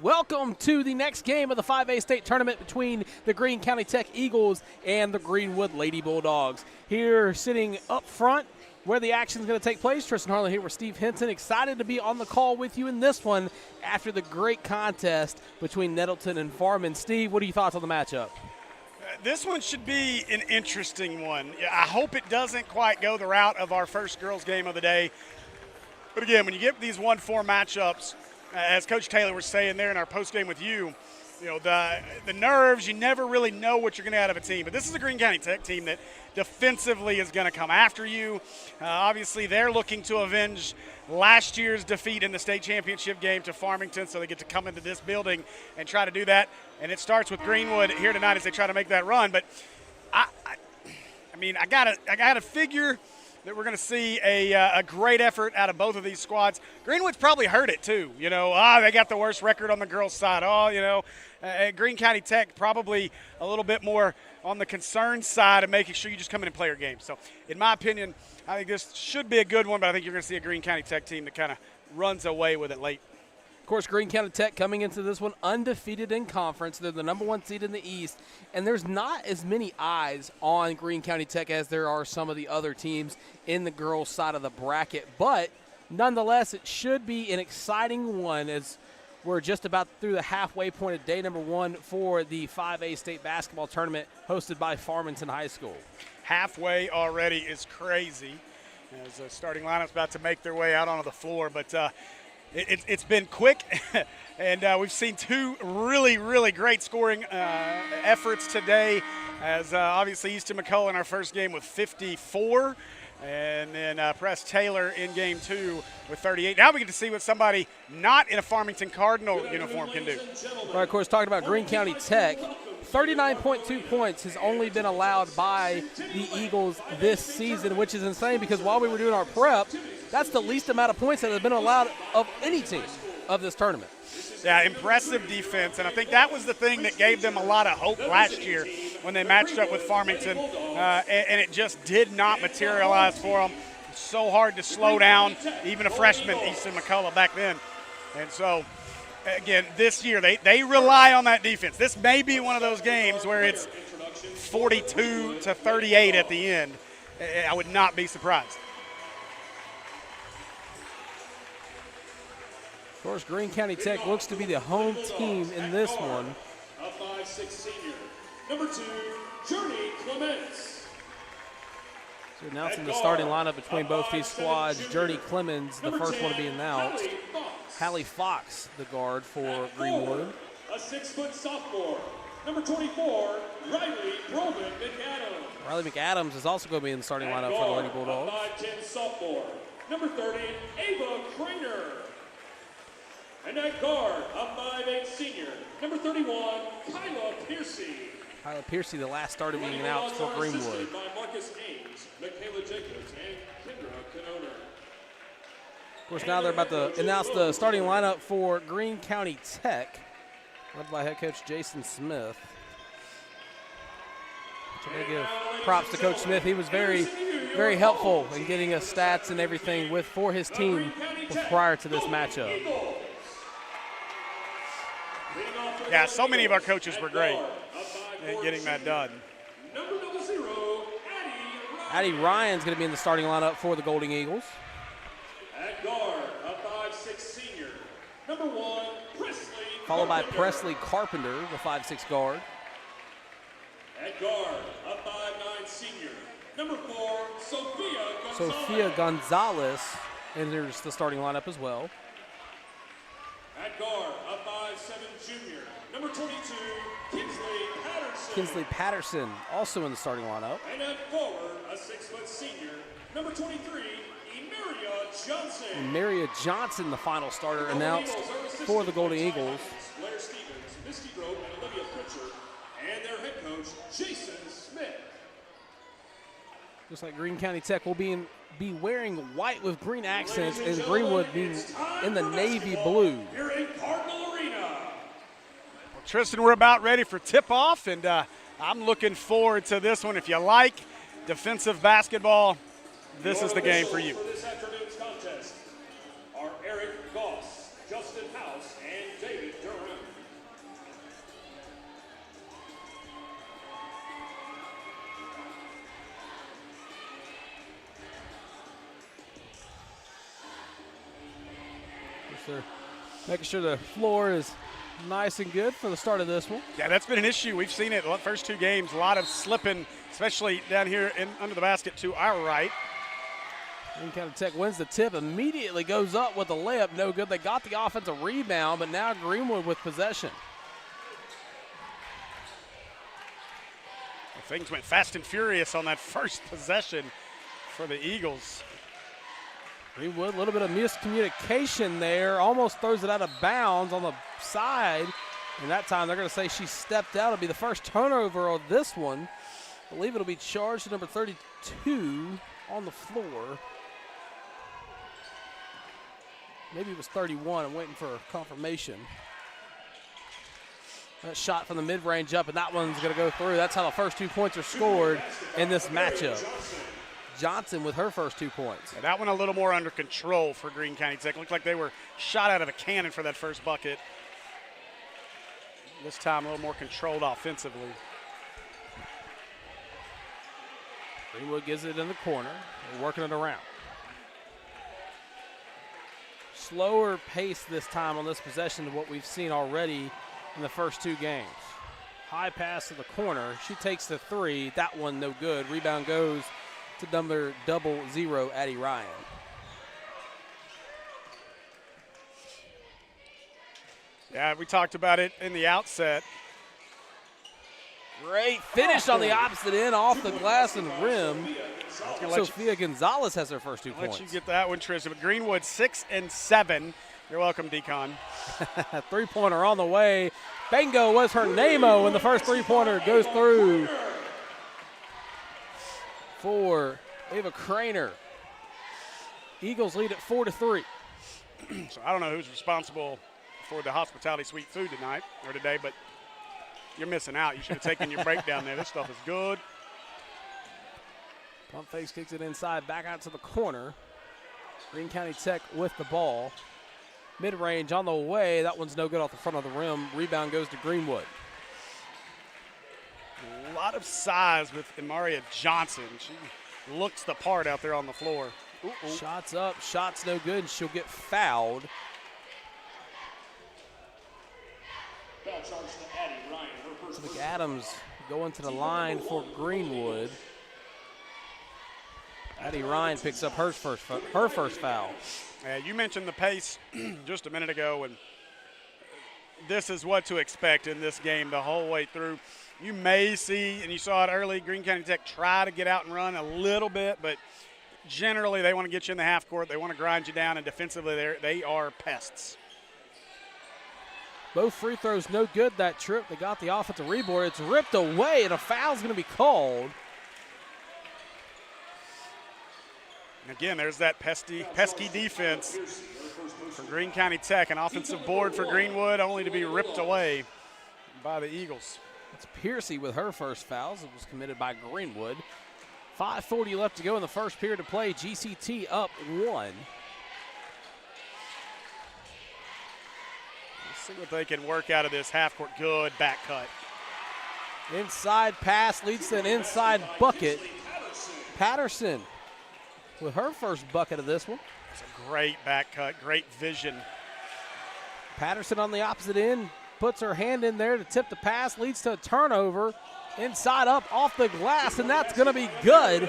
Welcome to the next game of the 5A state tournament between the Greene County Tech Eagles and the Greenwood Lady Bulldogs. Here sitting up front where the action is going to take place, Tristan Harlan here with Steve Hinton. Excited to be on the call with you in this one after the great contest between Nettleton and Farman. Steve, what are your thoughts on the matchup? This one should be an interesting one. I hope it doesn't quite go the route of our first girls game of the day. But again, when you get these 1-4 matchups, as Coach Taylor was saying there in our postgame with you, the nerves, you never really know what you're going to get out of a team. But this is a Greene County Tech team that defensively is going to come after you. Obviously, they're looking to avenge last year's defeat in the state championship game to Farmington, so they get to come into this building and try to do that. And it starts with Greenwood here tonight as they try to make that run. But I gotta figure that we're going to see a great effort out of both of these squads. Greenwood's probably heard it too. They got the worst record on the girls' side. Greene County Tech probably a little bit more on the concern side of making sure you just come in and play your game. So, in my opinion, I think this should be a good one, but I think you're going to see a Greene County Tech team that kind of runs away with it late. Of course, Greene County Tech coming into this one undefeated in conference. They're the number 1 seed in the East, and there's not as many eyes on Greene County Tech as there are some of the other teams in the girls' side of the bracket. But nonetheless, it should be an exciting one as we're just about through the halfway point of day number 1 for the 5A state basketball tournament hosted by Farmington High School. Halfway already is crazy as the starting lineup's about to make their way out onto the floor, but it's been quick, and we've seen 2 really, really great scoring efforts today, as obviously Easton McCullough in our first game with 54, and then Press Taylor in game 2 with 38. Now we get to see what somebody not in a Farmington Cardinal uniform can do. Right, of course, talking about Greene County Tech, 39.2 points has only been allowed by the Eagles this season, which is insane because while we were doing our prep, that's the least amount of points that have been allowed of any team of this tournament. Yeah, impressive defense, and I think that was the thing that gave them a lot of hope last year when they matched up with Farmington, and it just did not materialize for them. It's so hard to slow down even a freshman, Easton McCullough, back then. And so, again, this year they rely on that defense. This may be one of those games where it's 42-38 at the end. I would not be surprised. Of course, Greene County Tech looks to be the home team in this one. A 5'6" senior, number 2, Journey Clements. So announcing the starting lineup between both these squads, Journey Clemens, the first one to be announced. Hallie Fox, the guard for Greenwood. A 6-foot sophomore, number 24, Riley Brogan McAdams. Riley McAdams is also going to be in the starting lineup for the Lady Bulldogs. A 5'10" sophomore, number 30, Ava Craner. And at guard, a 5'8" senior, number 31, Kyla Piercy. Kyla Piercy, the last starter being announced for Greenwood. By Marcus Ames, Michaela Jacobs, and Kendra Canona. Of course, now they're about to announce the starting lineup for Greene County Tech, led by head coach Jason Smith. I'm going to give props to Coach Smith. He was very, very helpful in getting us stats and everything for his team prior to this matchup. Yeah, so many of our coaches were great in getting that done. Addie Ryan's going to be in the starting lineup for the Golden Eagles. At guard, a 5'6" senior, number 1, Presley. Followed by Presley Carpenter, the 5'6" guard. At guard, a 5'9" senior, number 4, Sophia Gonzalez. Sophia Gonzalez enters the starting lineup as well. At guard, a 5'7" junior, number 22, Kinsley Patterson. Kinsley Patterson also in the starting lineup. And at forward, a 6-foot senior, number 23, Emeria Johnson. Emeria Johnson, the final starter announced for the Golden Eagles. Blair Stevens, Misty Rowe, and Olivia Pritchard, and their head coach, Jason Smith. Looks like Greene County Tech will be wearing white with green accents, and Greenwood being in the navy blue. Here in Cardinal Arena. Well, Tristan, we're about ready for tip-off, and I'm looking forward to this one. If you like defensive basketball, this is the game for you. For this afternoon's contest are Eric Goss, Justin House, and David Durham. They're making sure the floor is nice and good for the start of this one. Yeah, that's been an issue. We've seen it the first 2 games. A lot of slipping, especially down here under the basket to our right. Greene County Tech wins the tip, immediately goes up with a layup. No good. They got the offensive rebound, but now Greenwood with possession. Well, things went fast and furious on that first possession for the Eagles. Greenwood, a little bit of miscommunication there. Almost throws it out of bounds on the side. And that time they're going to say she stepped out. It'll be the first turnover on this one. I believe it'll be charged to number 32 on the floor. Maybe it was 31. I'm waiting for confirmation. That shot from the mid-range up, and that one's going to go through. That's how the first 2 points are scored in this matchup. Johnson with her first 2 points. Yeah, that one a little more under control for Greene County Tech. Looked like they were shot out of a cannon for that first bucket. This time a little more controlled offensively. Greenwood gives it in the corner. They're working it around. Slower pace this time on this possession than what we've seen already in the first 2 games. High pass to the corner. She takes the 3. That one no good. Rebound goes to number 00, Addie Ryan. Yeah, we talked about it in the outset. Great finish on the opposite end, off the glass and rim. Sophia Gonzalez has her first 2 points. Let you get that one, Trisha. But Greenwood 6 and 7. You're welcome, Decon. 3-pointer on the way. Bango was her name-o, and the first 3-pointer goes through for Ava Craner. Eagles lead at 4-3. So I don't know who's responsible for the hospitality suite food tonight or today, but you're missing out. You should have taken your break down there. This stuff is good. Pump fakes, kicks it inside, back out to the corner. Greene County Tech with the ball. Mid-range on the way. That one's no good off the front of the rim. Rebound goes to Greenwood. A lot of size with Imaria Johnson. She looks the part out there on the floor. Ooh. Shots up, shots no good, and she'll get fouled. Foul charge to Addie Ryan. Her first McAdams going to the line for Greenwood. Addie Ryan picks up her first foul. You mentioned the pace just a minute ago, and this is what to expect in this game the whole way through. You may see, and you saw it early, Greene County Tech try to get out and run a little bit, but generally they want to get you in the half court. They want to grind you down, and defensively they are pests. Both free throws no good that trip. They got the offensive rebound. It's ripped away, and a foul's going to be called. Again, there's that pesky defense for Greene County Tech. An offensive board for Greenwood, only to be ripped away by the Eagles. It's Piercy with her first fouls. It was committed by Greenwood. 5:40 left to go in the first period of play. GCT up 1. Let's see what they can work out of this half court. Good back cut. Inside pass leads to an inside bucket. Patterson with her first bucket of this one. It's a great back cut, great vision. Patterson on the opposite end puts her hand in there to tip the pass, leads to a turnover. Inside up off the glass, and that's going to be good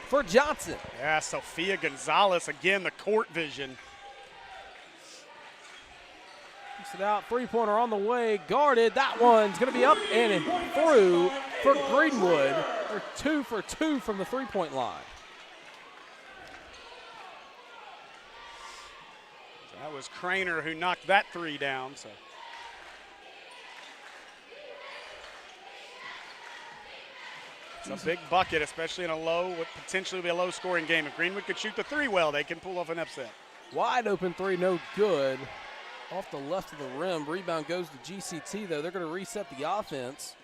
for Johnson. Yeah, Sophia Gonzalez, again, the court vision. Puts it out, 3-pointer on the way, guarded. That one's going to be up and through for Greenwood. They're 2 for 2 from the 3-point line. That was Craner who knocked that 3 down. So it's a big bucket, especially in a what potentially be a low-scoring game. If Greenwood could shoot the 3 well, they can pull off an upset. Wide open 3, no good. Off the left of the rim. Rebound goes to GCT, though. They're going to reset the offense.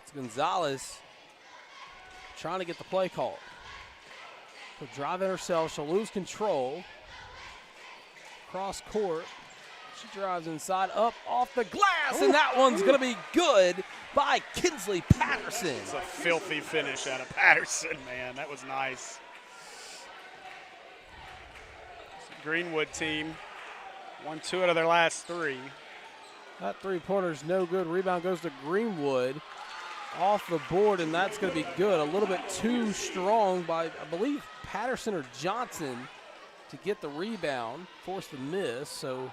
It's Gonzalez trying to get the play called. She'll drive in herself. She'll lose control. Cross court. She drives inside, up off the glass, and that one's going to be good by Kinsley Patterson. It's a filthy finish out of Patterson, man. That was nice. Greenwood team Won 2 out of their last 3. That three-pointer's no good. Rebound goes to Greenwood off the board, and that's going to be good. A little bit too strong by, I believe, Patterson or Johnson to get the rebound. Forced the miss, so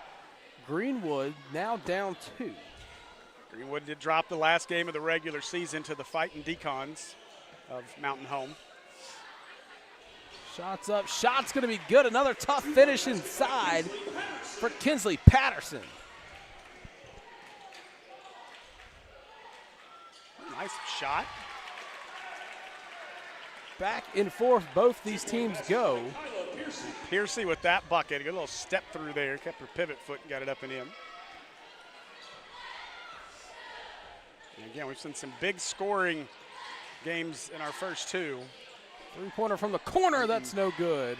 Greenwood now down 2. Greenwood did drop the last game of the regular season to the Fighting Decons of Mountain Home. Shots up. Shot's going to be good. Another tough finish inside for Kinsley Patterson. Nice shot. Back and forth both these teams go. Piercy with that bucket. A good little step through there. Kept her pivot foot and got it up and in. And again, we've seen some big scoring games in our first 2. Three-pointer from the corner. That's no good.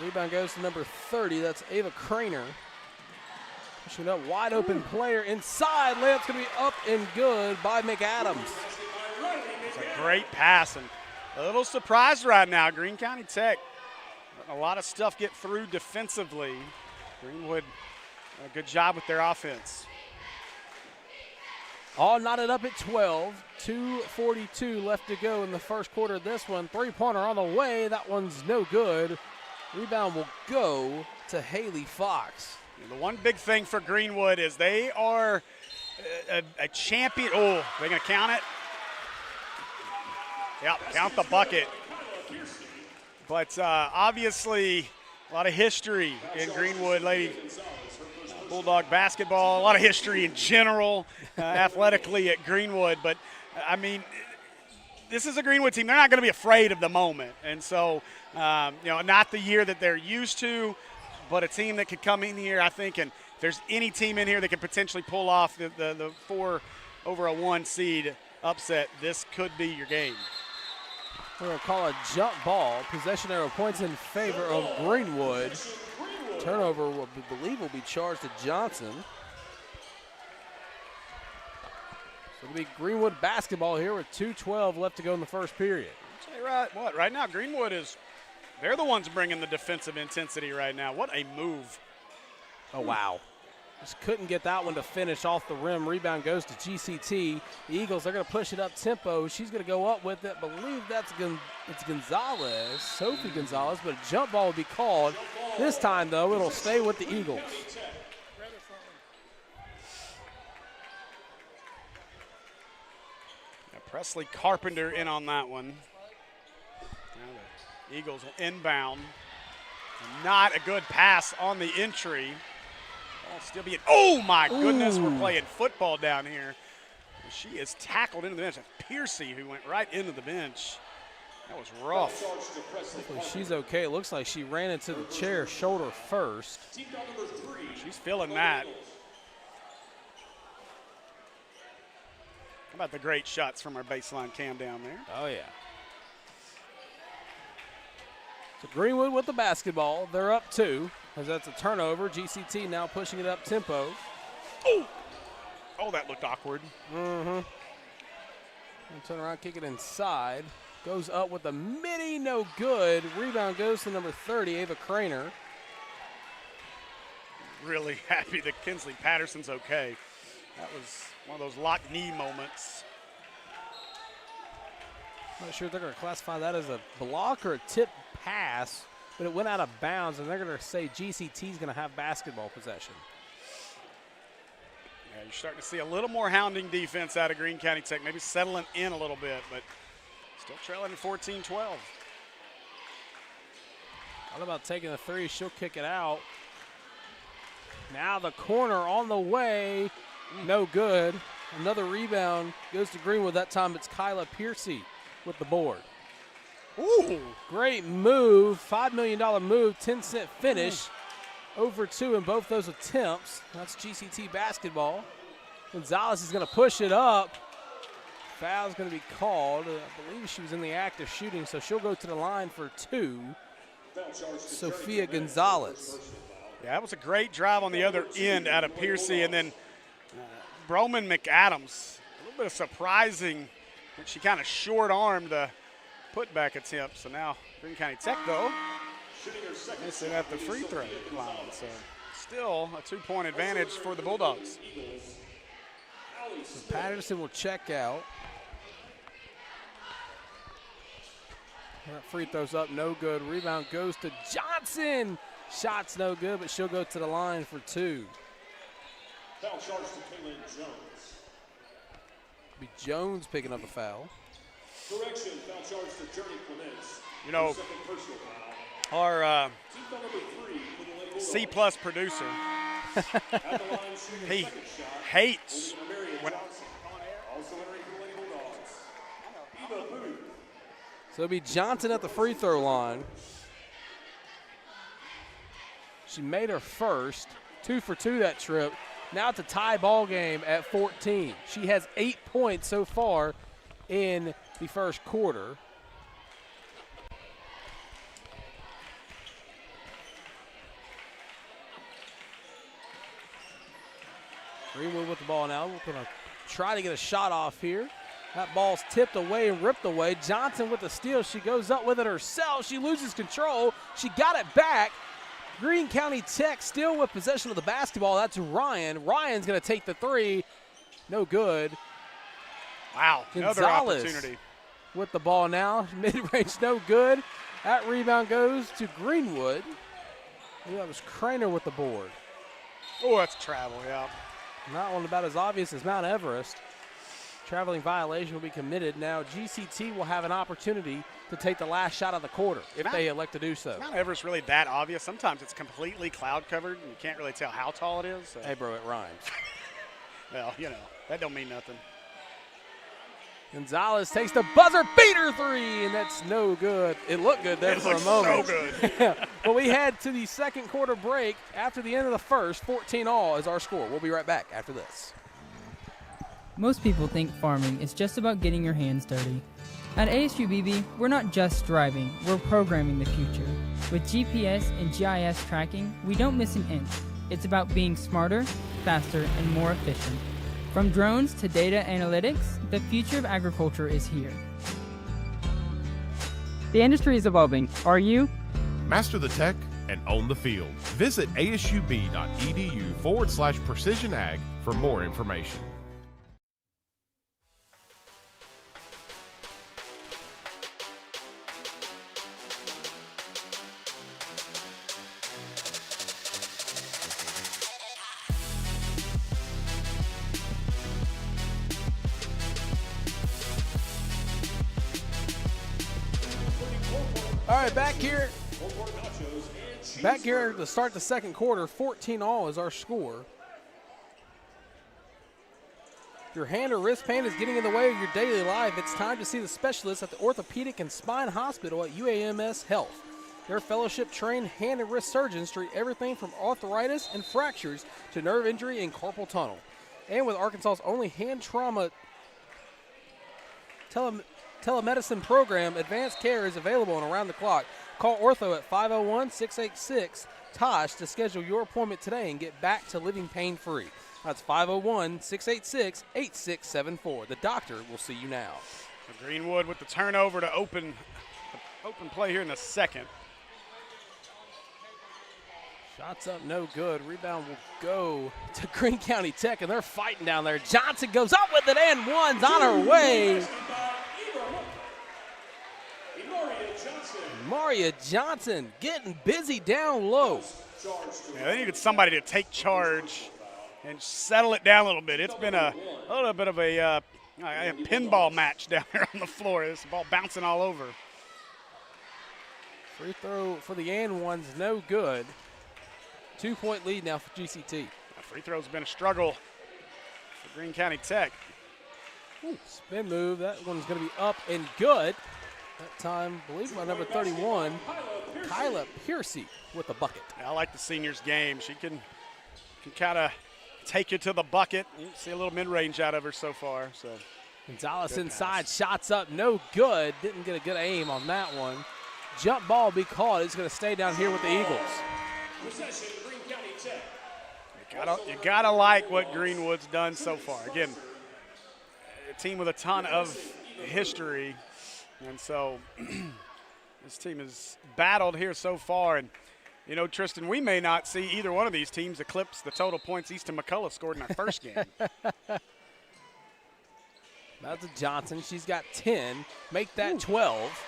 Rebound goes to number 30. That's Ava Craner. Pushing up, wide open player inside. Layup's going to be up and good by McAdams. It's a great pass, and a little surprised right now. Greene County Tech letting a lot of stuff get through defensively. Greenwood, a good job with their offense. All knotted up at 12. 2:42 left to go in the first quarter of this one. Three-pointer on the way. That one's no good. Rebound will go to Haley Fox. The one big thing for Greenwood is they are a champion. Oh, they're going to count it? Yep, count the bucket. But obviously, a lot of history in Greenwood Lady Bulldog basketball, a lot of history in general, athletically at Greenwood. But, I mean, this is a Greenwood team. They're not going to be afraid of the moment. And so, not the year that they're used to, but a team that could come in here, I think, and if there's any team in here that could potentially pull off the 4 over a 1 seed upset, this could be your game. We're going to call a jump ball. Possession arrow points in favor of Greenwood. Turnover, we believe, will be charged to Johnson. So it'll be Greenwood basketball here with 2:12 left to go in the first period. I'll tell you right now, Greenwood is – they're the ones bringing the defensive intensity right now. What a move. Oh, wow. Just couldn't get that one to finish off the rim. Rebound goes to GCT. The Eagles are going to push it up tempo. She's going to go up with it. Believe it's Gonzalez, Sophie Gonzalez, but a jump ball will be called. This time, though, it'll stay with the Eagles. Presley Carpenter in on that one. Now the Eagles will inbound. Not a good pass on the entry. Ball still being, oh my goodness, we're playing football down here. She is tackled into the bench. That's Piercy who went right into the bench. That was rough. Hopefully she's okay. It looks like she ran into the chair shoulder first. She's feeling that. How about the great shots from our baseline cam down there? Oh, yeah. So Greenwood with the basketball. They're up 2 as that's a turnover. GCT now pushing it up tempo. Oh, that looked awkward. And turn around, kick it inside. Goes up with a midi, no good. Rebound goes to number 30, Ava Craner. Really happy that Kinsley Patterson's okay. That was one of those locked knee moments. Not sure if they're going to classify that as a block or a tip pass, but it went out of bounds, and they're going to say GCT is going to have basketball possession. Yeah, you're starting to see a little more hounding defense out of Greene County Tech, maybe settling in a little bit, but still trailing at 14-12. All about taking the 3. She'll kick it out. Now the corner on the way. No good. Another rebound goes to Greenwood. That time it's Kyla Piercy with the board. Ooh, great move. $5 million move, 10-cent finish. Over 2 in both those attempts. That's GCT basketball. Gonzalez is going to push it up. Foul's going to be called. I believe she was in the act of shooting, so she'll go to the line for 2. Sophia Gonzalez. Yeah, that was a great drive on the other end out of Piercy, and then Broman McAdams. A little bit of surprising that she kind of short-armed the putback attempt. So now Greene County Tech, though, missing at the free throw line. So still a 2-point advantage for the Bulldogs. So Patterson will check out. That free throw's up, no good. Rebound goes to Johnson. Shot's no good, but she'll go to the line for 2. Foul charge to Kaylin Jones. Be Jones picking up a foul. Correction, foul charge to Journey Clements. You know, Second personal foul. our Team foul number 3 for the Lady C-plus producer Bulldogs. At the line, shooting He second shot. hates Maria when Johnson. Also entering for the Lady Bulldogs. Eva Booth. So it'll be Johnson at the free throw line. She made her first. 2 for 2 that trip. Now it's a tie ball game at 14. She has 8 points so far in the first quarter. Greenwood with the ball now. We're going to try to get a shot off here. That ball's tipped away and ripped away. Johnson with the steal. She goes up with it herself. She loses control. She got it back. Greene County Tech still with possession of the basketball. That's Ryan. Ryan's going to take the 3. No good. wow, another Gonzalez opportunity. with the ball now. Mid-range, no good. That rebound goes to Greenwood. And that was Craner with the board. Oh, that's travel, yeah. Not one about as obvious as Mount Everest. Traveling violation will be committed. Now GCT will have an opportunity to take the last shot of the quarter if they elect to do so. Mount Everest really that obvious. Sometimes it's completely cloud covered and you can't really tell how tall it is. So. Hey, bro, it rhymes. Well, you know, that don't mean nothing. Gonzalez takes the buzzer beater 3, and that's no good. It looked good there It for a looks moment. so good. But we head to the second quarter break. After the end of the first, 14-all is our score. We'll be right back after this. Most people think farming is just about getting your hands dirty. At ASUBB, we're not just driving, we're programming the future. With GPS and GIS tracking, we don't miss an inch. It's about being smarter, faster, and more efficient. From drones to data analytics, the future of agriculture is here. The industry is evolving. Are you? Master the tech and own the field. Visit asub.edu/precision ag for more information. All right, back here to start the second quarter. 14-all is our score. If your hand or wrist pain is getting in the way of your daily life, it's time to see the specialist at the Orthopedic and Spine Hospital at UAMS Health. Their fellowship-trained hand and wrist surgeons treat everything from arthritis and fractures to nerve injury and carpal tunnel. And with Arkansas's only hand trauma telemedicine program, advanced care is available and around the clock. Call Ortho at 501-686-TOSH to schedule your appointment today and get back to living pain-free. That's 501-686-8674. The doctor will see you now. So Greenwood with the turnover to open play here in the second. Shots up, no good. Rebound will go to Greene County Tech, and they're fighting down there. Johnson goes up with it, and one's on her way. Maria Johnson getting busy down low. Yeah, they needed somebody to take charge and settle it down a little bit. It's been a little bit of a pinball match down there on the floor. This ball bouncing all over. Free throw for the and one's no good. 2-point lead now for GCT. The free throw's been a struggle for Greene County Tech. Ooh, spin move. That one's going to be up and good. That time, I believe, by number 31, Kyla Piercy with the bucket. I like the senior's game. She can kind of take you to the bucket. You see a little mid-range out of her so far. So Gonzalez good inside, pass. shots up, no good. Didn't get a good aim on that one. Jump ball will be called. It's going to stay down here with the Eagles. Possession, Greene County Tech. You gotta like what Greenwood's done so far. Again, a team with a ton of history, and so this team has battled here so far. And You know, Tristan, we may not see either one of these teams eclipse the total points Easton McCullough scored in our first game. That's a Johnson. She's got 10. Make that 12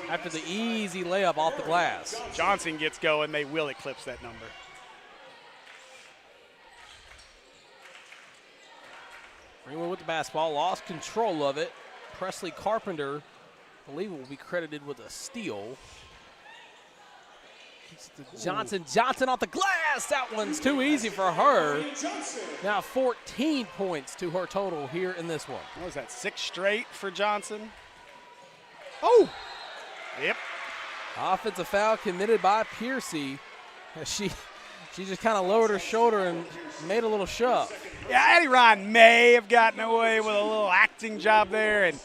after the easy layup off the glass. Johnson gets going, they will eclipse that number. Greenwood with the basketball, lost control of it. Presley Carpenter, I believe, will be credited with a steal. Johnson off the glass. That one's too easy for her. Now 14 points to her total here in this one. What was that, 6 straight for Johnson? Oh! Yep. Offensive foul committed by Piercy. She just kind of lowered her shoulder and made a little shove. Yeah, Addie Ryan may have gotten away with a little acting job there, and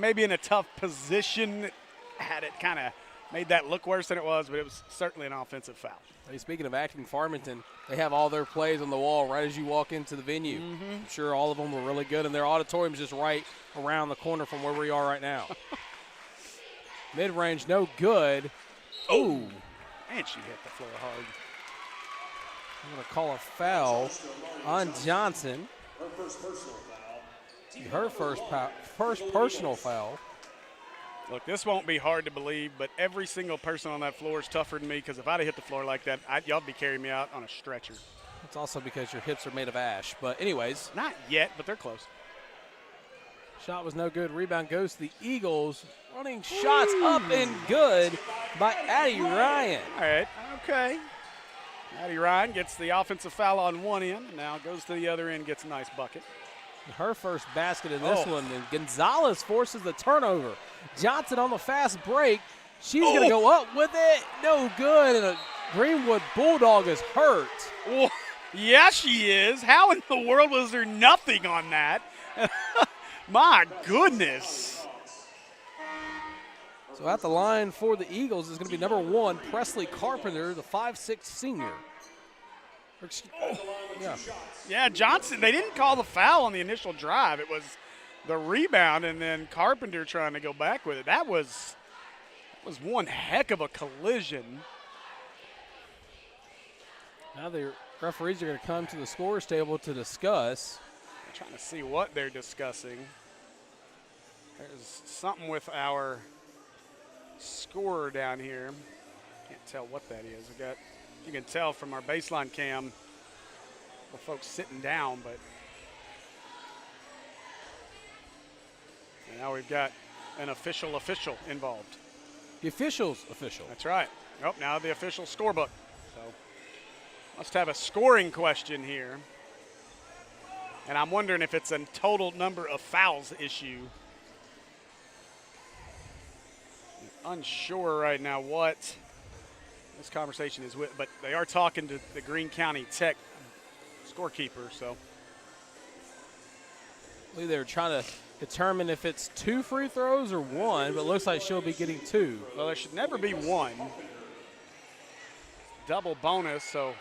maybe in a tough position had it kind of made that look worse than it was, but it was certainly an offensive foul. Hey, speaking of acting, Farmington, they have all their plays on the wall right as you walk into the venue. I'm sure all of them were really good, and their auditorium's just right around the corner from where we are right now. Mid-range, no good. Oh, and she hit the floor hard. I'm going to call a foul on Johnson. Her first personal foul. Look, this won't be hard to believe, but every single person on that floor is tougher than me, because if I'd have hit the floor like that, y'all be carrying me out on a stretcher. It's also because your hips are made of ash. But anyways. Not yet, but they're close. Shot was no good. Rebound goes to the Eagles. Running shots up and good by Addie Ryan. All right, okay. Addie Ryan gets the offensive foul on one end, and now goes to the other end, gets a nice bucket. Her first basket in this one, and Gonzalez forces the turnover. Johnson on the fast break. She's going to go up with it. No good, and a Greenwood Bulldog is hurt. Oh, yeah, she is. How in the world was there nothing on that? My goodness. So at the line for the Eagles is going to be number 1, Presley Carpenter, the 5'6" senior. Yeah, Johnson, they didn't call the foul on the initial drive. It was the rebound and then Carpenter trying to go back with it. That was one heck of a collision. Now the referees are going to come to the scorer's table to discuss. I'm trying to see what they're discussing. There's something with our scorer down here. Can't tell what that is. You can tell from our baseline cam the folks sitting down, but now we've got an official involved. The official's official. That's right. Oh, now the official scorebook. So must have a scoring question here. And I'm wondering if it's a total number of fouls issue. I'm unsure right now what this conversation is with, but they are talking to the Greene County Tech scorekeeper, so. They're trying to determine if it's 2 free throws or 1, but it looks like she'll be getting 2. Well, there should never be 1. Double bonus, so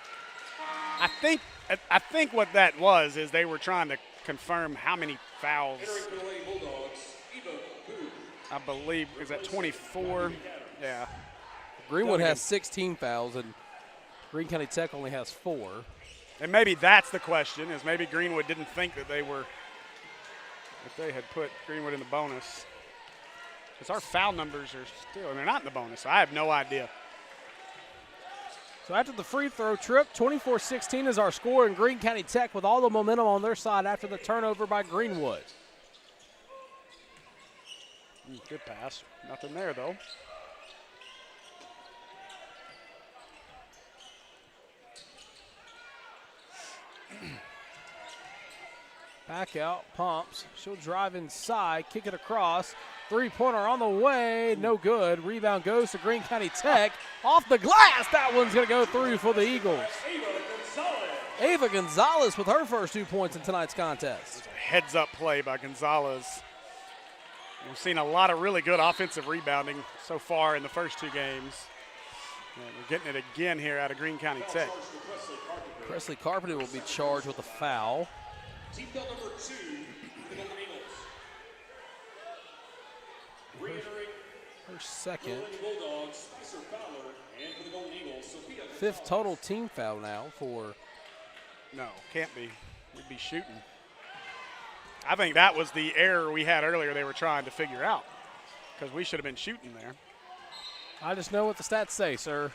I think what that was is they were trying to confirm how many fouls. I believe, is that 24? Yeah. Greenwood has 16 fouls, and Greene County Tech only has 4. And maybe that's the question, is maybe Greenwood didn't think that they had put Greenwood in the bonus. Because our foul numbers are still, and they're not in the bonus, so I have no idea. So after the free throw trip, 24-16 is our score, and Greene County Tech with all the momentum on their side after the turnover by Greenwood. Good pass. Nothing there, though. Back out, pumps. She'll drive inside, kick it across. Three-pointer on the way, no good. Rebound goes to Greene County Tech. Off the glass, that one's going to go through for the Eagles. Ava Gonzalez with her first 2 points in tonight's contest. A heads-up play by Gonzalez. We've seen a lot of really good offensive rebounding so far in the first 2 games. And we're getting it again here out of Greene County Tech. Presley Carpenter will be charged with a foul. Team foul number 2, the Golden Eagles. Re-entering Her second. Fifth total team foul now for. No, can't be. We'd be shooting. I think that was the error we had earlier they were trying to figure out, because we should have been shooting there. I just know what the stats say, sir.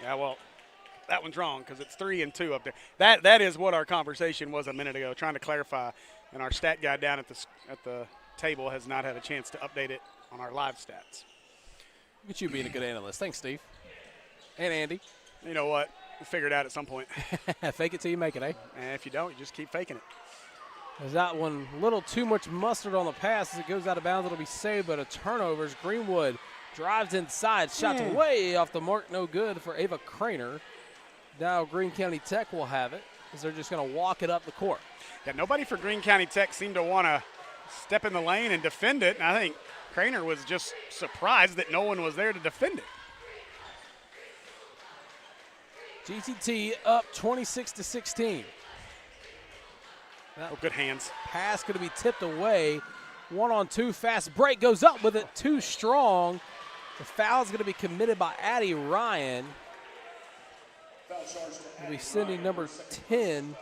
Yeah, well, that one's wrong because it's 3 and 2 up there. That is what our conversation was a minute ago, trying to clarify. And our stat guy down at the table has not had a chance to update it on our live stats. Look at you being a good analyst. Thanks, Steve. And Andy. You know what? We'll figure it out at some point. Fake it till you make it, eh? And if you don't, you just keep faking it. There's that one a little too much mustard on the pass. As it goes out of bounds, it'll be saved, but a turnover. Greenwood drives inside. Shots way off the mark. No good for Ava Craner. Now Greene County Tech will have it, as they're just going to walk it up the court. Yeah, nobody for Greene County Tech seemed to want to step in the lane and defend it. And I think Craner was just surprised that no one was there to defend it. GTT up 26-16. Oh, good hands. Pass going to be tipped away. 1-on-2, fast break, goes up with it, too strong. The foul is going to be committed by Addie Ryan. We'll be sending number 10,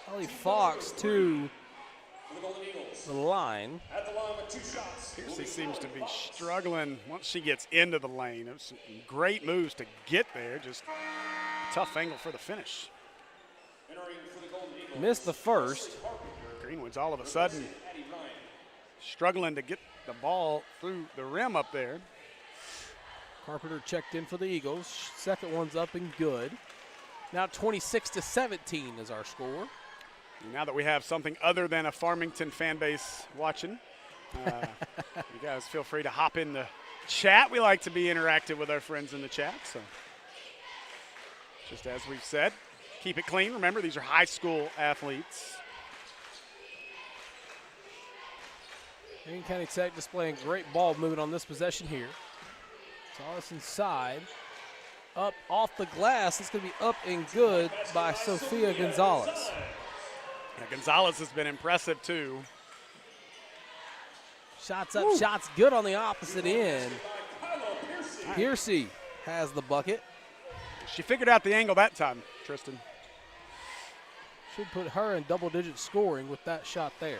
Holly Fox, to the line. She seems to be struggling once she gets into the lane. It was some great moves to get there, just a tough angle for the finish. Missed the first. Greenwood's all of a sudden struggling to get the ball through the rim up there. Carpenter checked in for the Eagles. Second one's up and good. Now 26-17 is our score. And now that we have something other than a Farmington fan base watching, you guys feel free to hop in the chat. We like to be interactive with our friends in the chat. So just as we've said, keep it clean. Remember, these are high school athletes. Greene County Tech displaying great ball movement on this possession here. Toss inside. Up off the glass. It's going to be up and good by Sophia Gonzalez. Now, Gonzalez has been impressive, too. Shots up, shots good on the opposite end. Piercy has the bucket. She figured out the angle that time, Tristan. Should put her in double-digit scoring with that shot there.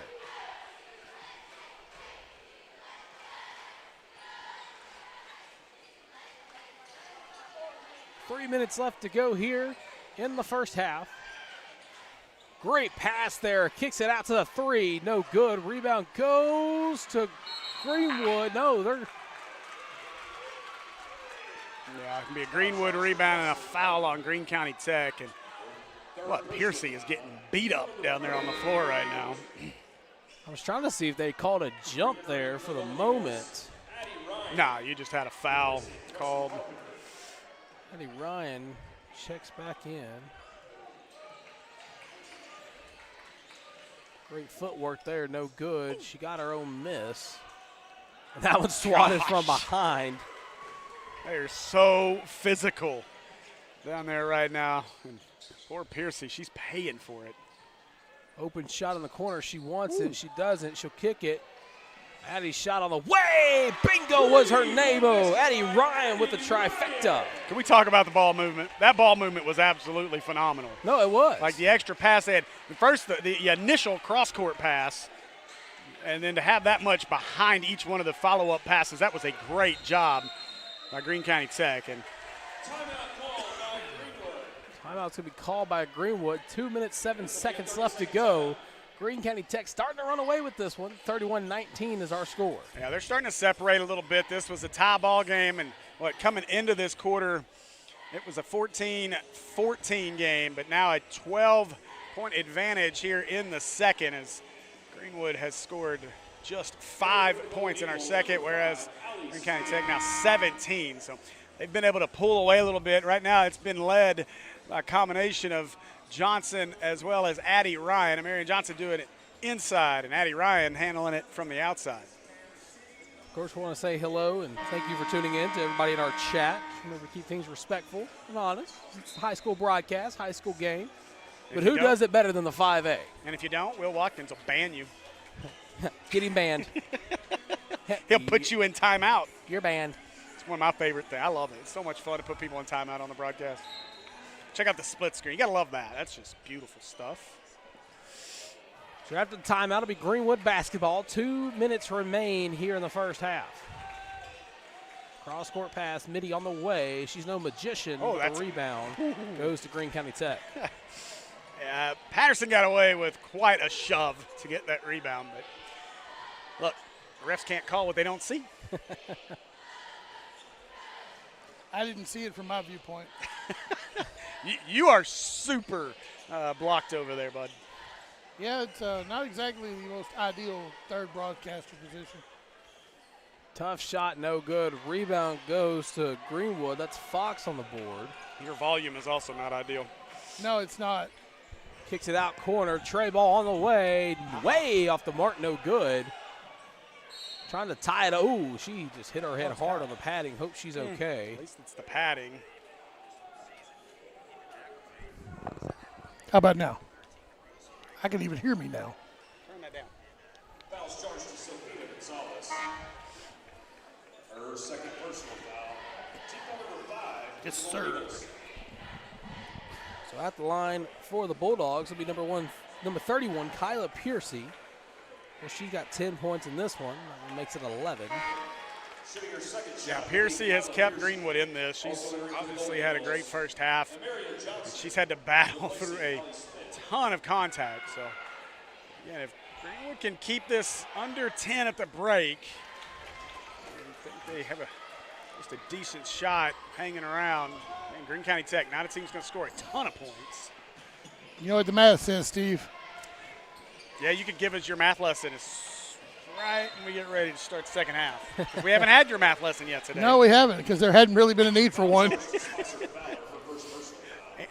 Three minutes left to go here in the first half. Great pass there. Kicks it out to the three. No good. Rebound goes to Greenwood. No, they're. Yeah, it can be a Greenwood rebound and a foul on Greene County Tech. And what, Piercy is getting beat up down there on the floor right now. I was trying to see if they called a jump there for the moment. No, you just had a foul called. Addie Ryan checks back in. Great footwork there, no good. She got her own miss. And that one swatted from behind. They're so physical down there right now. And poor Piercy, she's paying for it. Open shot in the corner. She wants it. She doesn't. She'll kick it. Addie's shot on the way. Bingo was her name. Addie Ryan with the trifecta. Can we talk about the ball movement? That ball movement was absolutely phenomenal. No, it was. Like the extra pass they had. First, the initial cross-court pass, and then to have that much behind each one of the follow-up passes, that was a great job by Greene County Tech. And timeout's going to be called by Greenwood. 2 minutes, 7 seconds left to go. Greene County Tech starting to run away with this one. 31-19 is our score. Yeah, they're starting to separate a little bit. This was a tie ball game, and coming into this quarter, it was a 14-14 game, but now a 12-point advantage here in the second as Greenwood has scored just 5 points in our second, whereas Greene County Tech now 17. So they've been able to pull away a little bit. Right now it's been led by a combination of Johnson as well as Addie Ryan. And Marion Johnson doing it inside and Addie Ryan handling it from the outside. Of course, we want to say hello and thank you for tuning in to everybody in our chat. Remember to keep things respectful and honest. It's a high school broadcast, high school game. But who does it better than the 5A? And if you don't, Will Watkins will ban you. Get him banned. He'll put you in timeout. You're banned. It's one of my favorite things. I love it. It's so much fun to put people in timeout on the broadcast. Check out the split screen. You got to love that. That's just beautiful stuff. So after the timeout, it'll be Greenwood basketball. 2 minutes remain here in the first half. Cross-court pass, Mitty on the way. She's no magician. Oh, The that's rebound goes to Greene County Tech. Patterson got away with quite a shove to get that rebound. But look, the refs can't call what they don't see. I didn't see it from my viewpoint. You are super blocked over there, bud. Yeah, it's not exactly the most ideal third broadcaster position. Tough shot, no good. Rebound goes to Greenwood. That's Fox on the board. Your volume is also not ideal. No, it's not. Kicks it out corner. Trey ball on the way off the mark, no good. Trying to tie it. Oh, she just hit her head hard on the padding. Hope she's okay. At least it's the padding. How about now? I can even hear me now. Turn that down. Foul's charged to Sophia Gonzalez. Her second personal foul. Team number 5. Yes, sir. So at the line for the Bulldogs will be number 31, Kyla Piercy. Well, she got 10 points in this one. That makes it 11. Yeah, Piercy has kept Greenwood in this. She's obviously had a great first half. She's had to battle through a ton of contact. So, again, if Greenwood can keep this under 10 at the break, I think they have just a decent shot hanging around. And Greene County Tech, not a team's going to score a ton of points. You know what the math says, Steve? Yeah, you could give us your math lesson. It's right when we get ready to start the second half. We haven't had your math lesson yet today. No, we haven't, because there hadn't really been a need for one.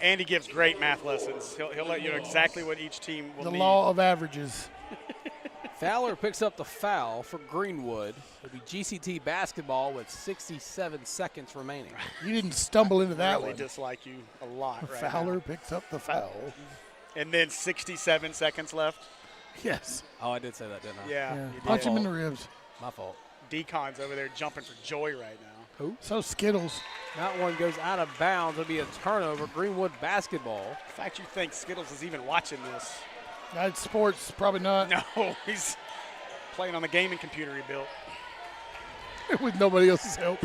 Andy gives great math lessons. He'll let you know exactly what each team will The need. law of averages. Fowler picks up the foul for Greenwood. It'll be GCT basketball with 67 seconds remaining. You didn't stumble into that really one. dislike you a lot right Fowler now. picks up the foul. And then 67 seconds left. Yes. Oh, I did say that, didn't I? Yeah. Yeah. You did. Punch him in the ribs. My fault. Decon's over there jumping for joy right now. So Skittles. That one goes out of bounds. It'll be a turnover. Greenwood basketball. The fact you think Skittles is even watching this. That's sports, probably not. No, he's playing on the gaming computer he built. With nobody else's help.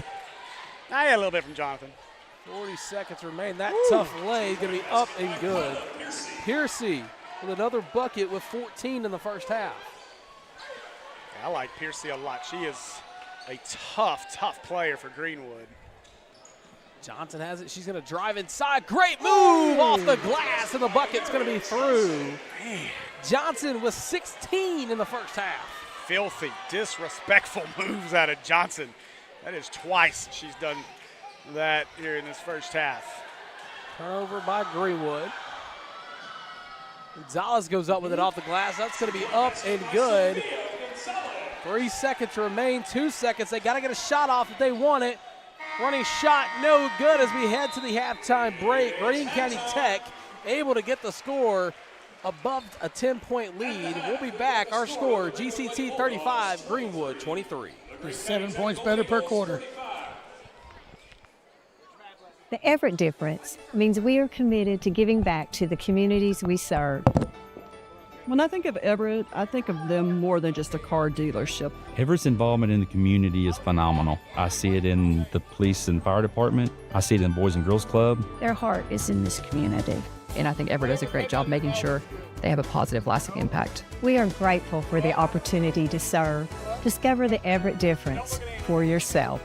I had a little bit from Jonathan. 40 seconds remain. That tough lay is going to be up and good. Piercy with another bucket with 14 in the first half. I like Piercy a lot. She is a tough player for Greenwood. Johnson has it. She's going to drive inside. Great move off the glass, and the bucket's going to be through. Man. Johnson with 16 in the first half. Filthy, disrespectful moves out of Johnson. That is twice she's done that here in this first half. Turnover by Greenwood. Gonzalez goes up with it off the glass. That's going to be up and good. 3 seconds remain, 2 seconds. They got to get a shot off if they want it. Running shot, no good as we head to the halftime break. Greene County Tech able to get the score above a 10-point lead. We'll be back. Our score, GCT 35, Greenwood 23. There's 7 points better per quarter. The Everett difference means we are committed to giving back to the communities we serve. When I think of Everett, I think of them more than just a car dealership. Everett's involvement in the community is phenomenal. I see it in the police and fire department. I see it in the Boys and Girls Club. Their heart is in this community. And I think Everett does a great job making sure they have a positive, lasting impact. We are grateful for the opportunity to serve. Discover the Everett difference for yourself.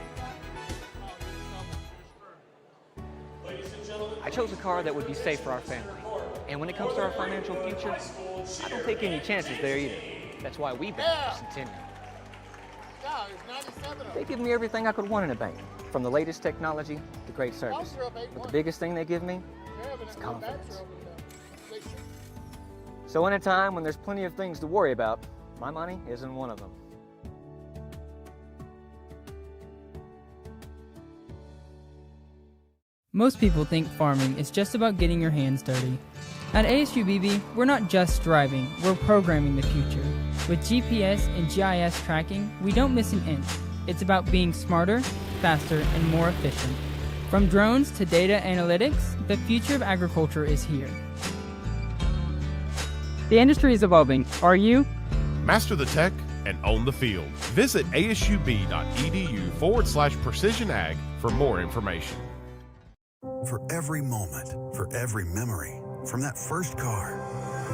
I chose a car that would be safe for our family. And when it comes to our financial future, I don't take any chances there either. That's why we bank for Centennial. They give me everything I could want in a bank, from the latest technology to great service. But the biggest thing they give me is confidence. So in a time when there's plenty of things to worry about, my money isn't one of them. Most people think farming is just about getting your hands dirty. At ASUBB, we're not just driving, we're programming the future. With GPS and GIS tracking, we don't miss an inch. It's about being smarter, faster, and more efficient. From drones to data analytics, the future of agriculture is here. The industry is evolving. Are you? Master the tech and own the field. Visit asub.edu/precision ag for more information. For every moment, for every memory, from that first car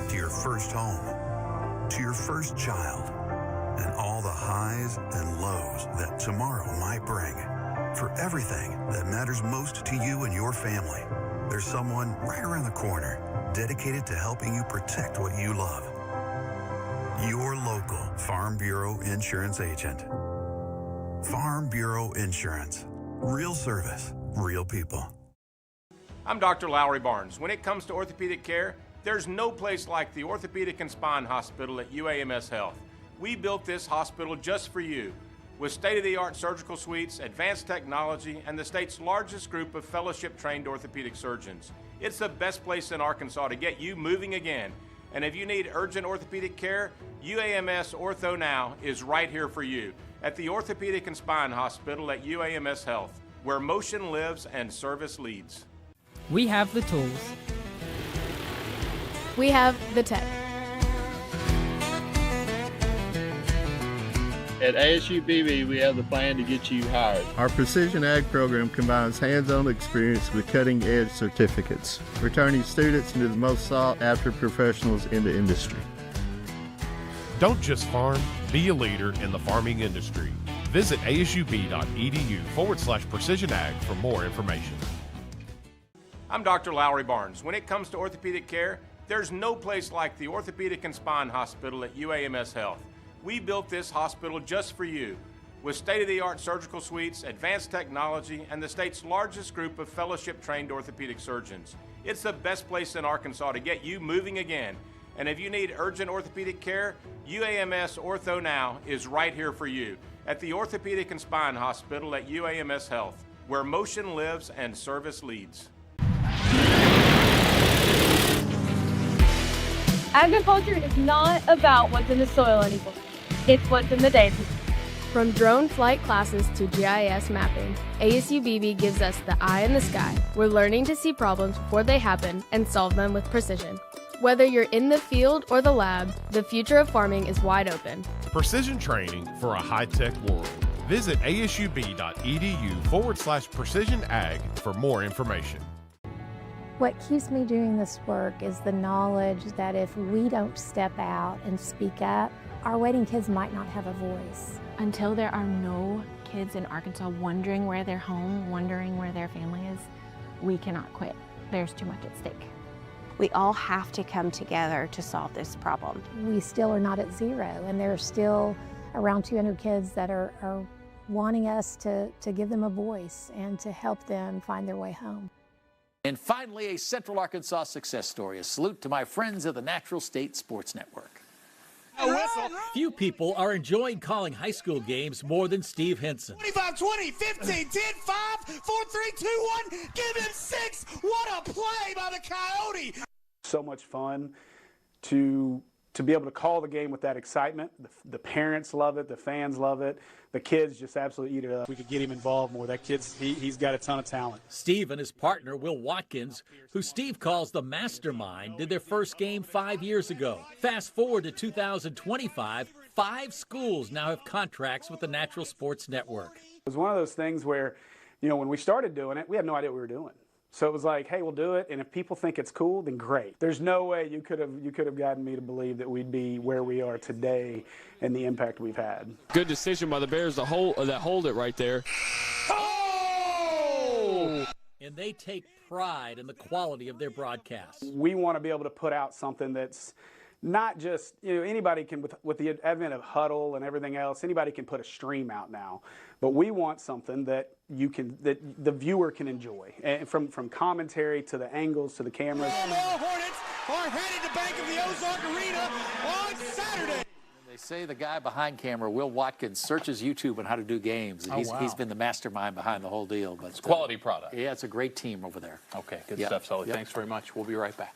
to your first home, to your first child, and all the highs and lows that tomorrow might bring. For everything that matters most to you and your family, there's someone right around the corner dedicated to helping you protect what you love. Your local Farm Bureau insurance agent. Farm Bureau Insurance. Real service, real people. I'm Dr. Lowry Barnes. When it comes to orthopedic care, there's no place like the Orthopedic and Spine Hospital at UAMS Health. We built this hospital just for you. With state-of-the-art surgical suites, advanced technology, and the state's largest group of fellowship-trained orthopedic surgeons. It's the best place in Arkansas to get you moving again. And if you need urgent orthopedic care, UAMS Ortho Now is right here for you at the Orthopedic and Spine Hospital at UAMS Health, where motion lives and service leads. We have the tools. We have the tech. At ASU-BB, we have the plan to get you hired. Our Precision Ag program combines hands-on experience with cutting-edge certificates, returning students into the most sought-after professionals in the industry. Don't just farm, be a leader in the farming industry. Visit asub.edu/precision ag for more information. I'm Dr. Lowry Barnes. When it comes to orthopedic care, there's no place like the Orthopedic and Spine Hospital at UAMS Health. We built this hospital just for you. With state-of-the-art surgical suites, advanced technology, and the state's largest group of fellowship-trained orthopedic surgeons. It's the best place in Arkansas to get you moving again. And if you need urgent orthopedic care, UAMS Ortho Now is right here for you at the Orthopedic and Spine Hospital at UAMS Health, where motion lives and service leads. Agriculture is not about what's in the soil anymore. It's what's in the data. From drone flight classes to GIS mapping, ASU-BB gives us the eye in the sky. We're learning to see problems before they happen and solve them with precision. Whether you're in the field or the lab, the future of farming is wide open. Precision training for a high-tech world. Visit asub.edu/precision ag for more information. What keeps me doing this work is the knowledge that if we don't step out and speak up, our waiting kids might not have a voice. Until there are no kids in Arkansas wondering where they're home, wondering where their family is, we cannot quit. There's too much at stake. We all have to come together to solve this problem. We still are not at zero, and there are still around 200 kids that are wanting us to give them a voice and to help them find their way home. And finally, a Central Arkansas success story. A salute to my friends at the Natural State Sports Network. Few people are enjoying calling high school games more than Steve Henson. 25-20, 15, 10, 5, 4, 3, 2, 1, give him 6. What a play by the Coyote. So much fun to be able to call the game with that excitement. The parents love it, the fans love it, the kids just absolutely eat it up. We could get him involved more. That kid's, he's got a ton of talent. Steve and his partner, Will Watkins, who Steve calls the mastermind, did their first game 5 years ago. Fast forward to 2025, 5 schools now have contracts with the Natural Sports Network. It was one of those things where, you know, when we started doing it, we had no idea what we were doing. So it was like, hey, we'll do it, and if people think it's cool, then great. There's no way you could have gotten me to believe that we'd be where we are today and the impact we've had. Good decision by the Bears to hold it right there. Oh! And they take pride in the quality of their broadcasts. We want to be able to put out something that's not just, you know, anybody can, with the advent of Huddle and everything else, anybody can put a stream out now. But we want something that that the viewer can enjoy, and from commentary to the angles to the cameras. The Hornets are headed to Bank of the Ozark Arena on Saturday. They say the guy behind camera, Will Watkins, searches YouTube on how to do games. And he's been the mastermind behind the whole deal. But it's quality product. Yeah, it's a great team over there. Okay, good stuff, Sully. Yep. Thanks very much. We'll be right back.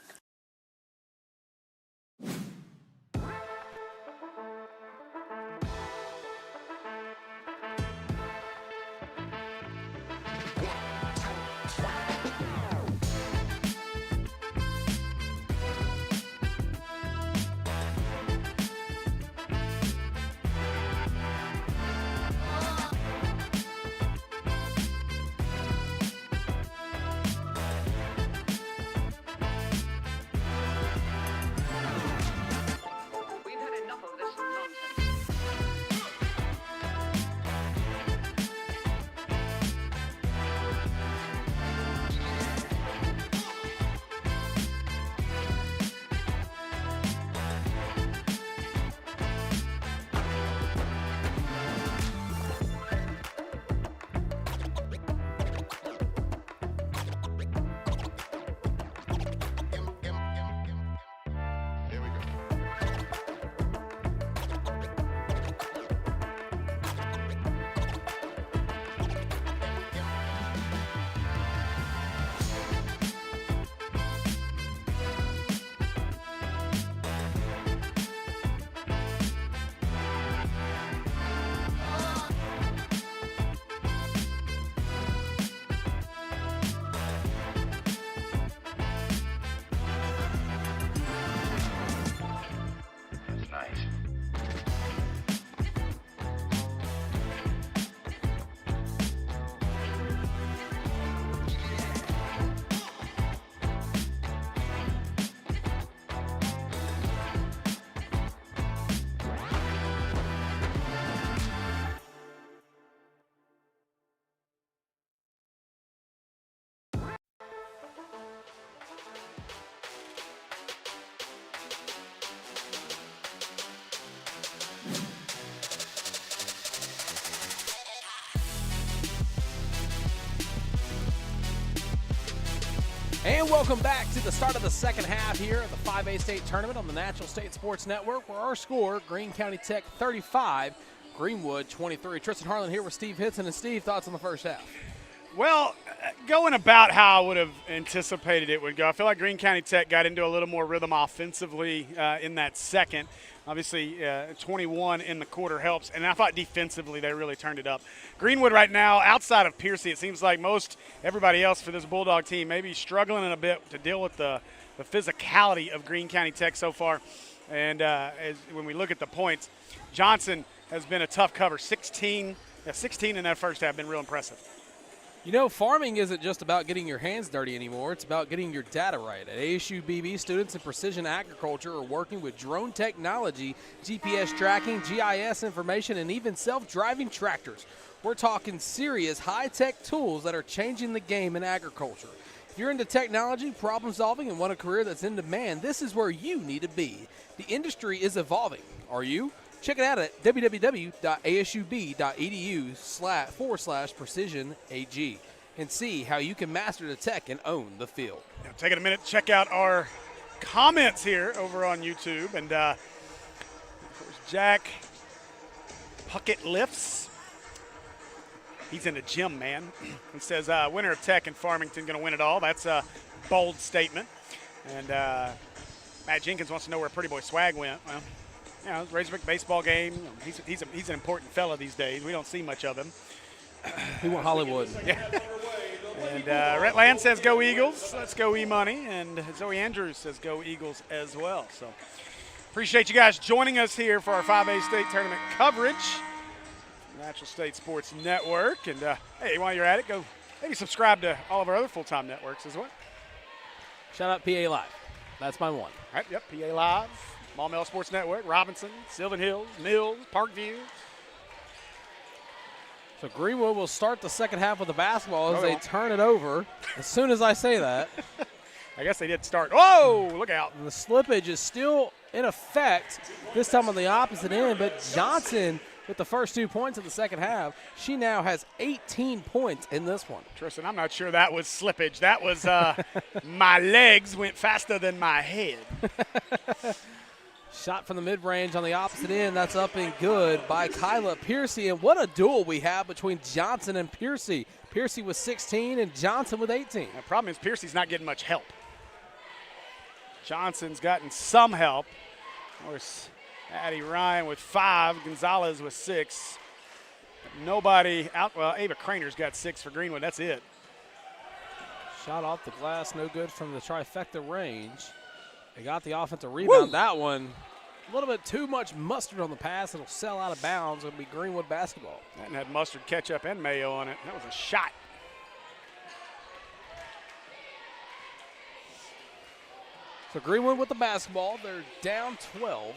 And welcome back to the start of the second half here at the 5A state tournament on the Natural State Sports Network, where our score, Greene County Tech 35, Greenwood 23. Tristan Harlan here with Steve Hitson. And Steve, thoughts on the first half? Well, going about how I would have anticipated it would go. I feel like Greene County Tech got into a little more rhythm offensively in that second. Obviously, 21 in the quarter helps, and I thought defensively they really turned it up. Greenwood right now, outside of Piercy, it seems like most everybody else for this Bulldog team may be struggling a bit to deal with the physicality of Greene County Tech so far. And when we look at the points, Johnson has been a tough cover. 16 in that first half, been real impressive. You know, farming isn't just about getting your hands dirty anymore. It's about getting your data right. At ASU BB, students in precision agriculture are working with drone technology, GPS tracking, GIS information, and even self-driving tractors. We're talking serious high-tech tools that are changing the game in agriculture. If you're into technology, problem solving, and want a career that's in demand, this is where you need to be. The industry is evolving. Are you? Check it out at www.asub.edu/precisionag and see how you can master the tech and own the field. Now, taking a minute to check out our comments here over on YouTube. And of course, Jack Puckett Lifts. He's in the gym, man. He says, winner of Tech and Farmington going to win it all. That's a bold statement. And Matt Jenkins wants to know where Pretty Boy Swag went. Well, you know, Razorback baseball game. He's an important fella these days. We don't see much of him. He went Hollywood. Yeah. And Rhett Land says go Eagles. Let's go E-Money. And Zoe Andrews says go Eagles as well. So appreciate you guys joining us here for our 5A state tournament coverage. Natural State Sports Network. And hey, while you're at it, go maybe subscribe to all of our other full-time networks as well. Shout out PA Live. That's my one. All right, yep, PA Live. Maumelle Sports Network, Robinson, Sylvan Hills, Mills, Parkview. So Greenwood will start the second half with the basketball as they turn it over. As soon as I say that. I guess they did start. Whoa, look out. And the slippage is still in effect, this time on the opposite end, but Johnson with the first 2 points of the second half. She now has 18 points in this one. Tristan, I'm not sure that was slippage. That was my legs went faster than my head. Shot from the mid-range on the opposite end. That's up and good by Kyla Piercy. And what a duel we have between Johnson and Piercy. Piercy with 16 and Johnson with 18. The problem is Piercy's not getting much help. Johnson's gotten some help. Of course, Addie Ryan with 5, Gonzalez with 6. Nobody out. Well, Ava Craner's got 6 for Greenwood. That's it. Shot off the glass, no good from the trifecta range. They got the offensive rebound. Woo! That one, a little bit too much mustard on the pass. It'll sail out of bounds. It'll be Greenwood basketball. That had mustard, ketchup, and mayo on it. That was a shot. So Greenwood with the basketball. They're down 12.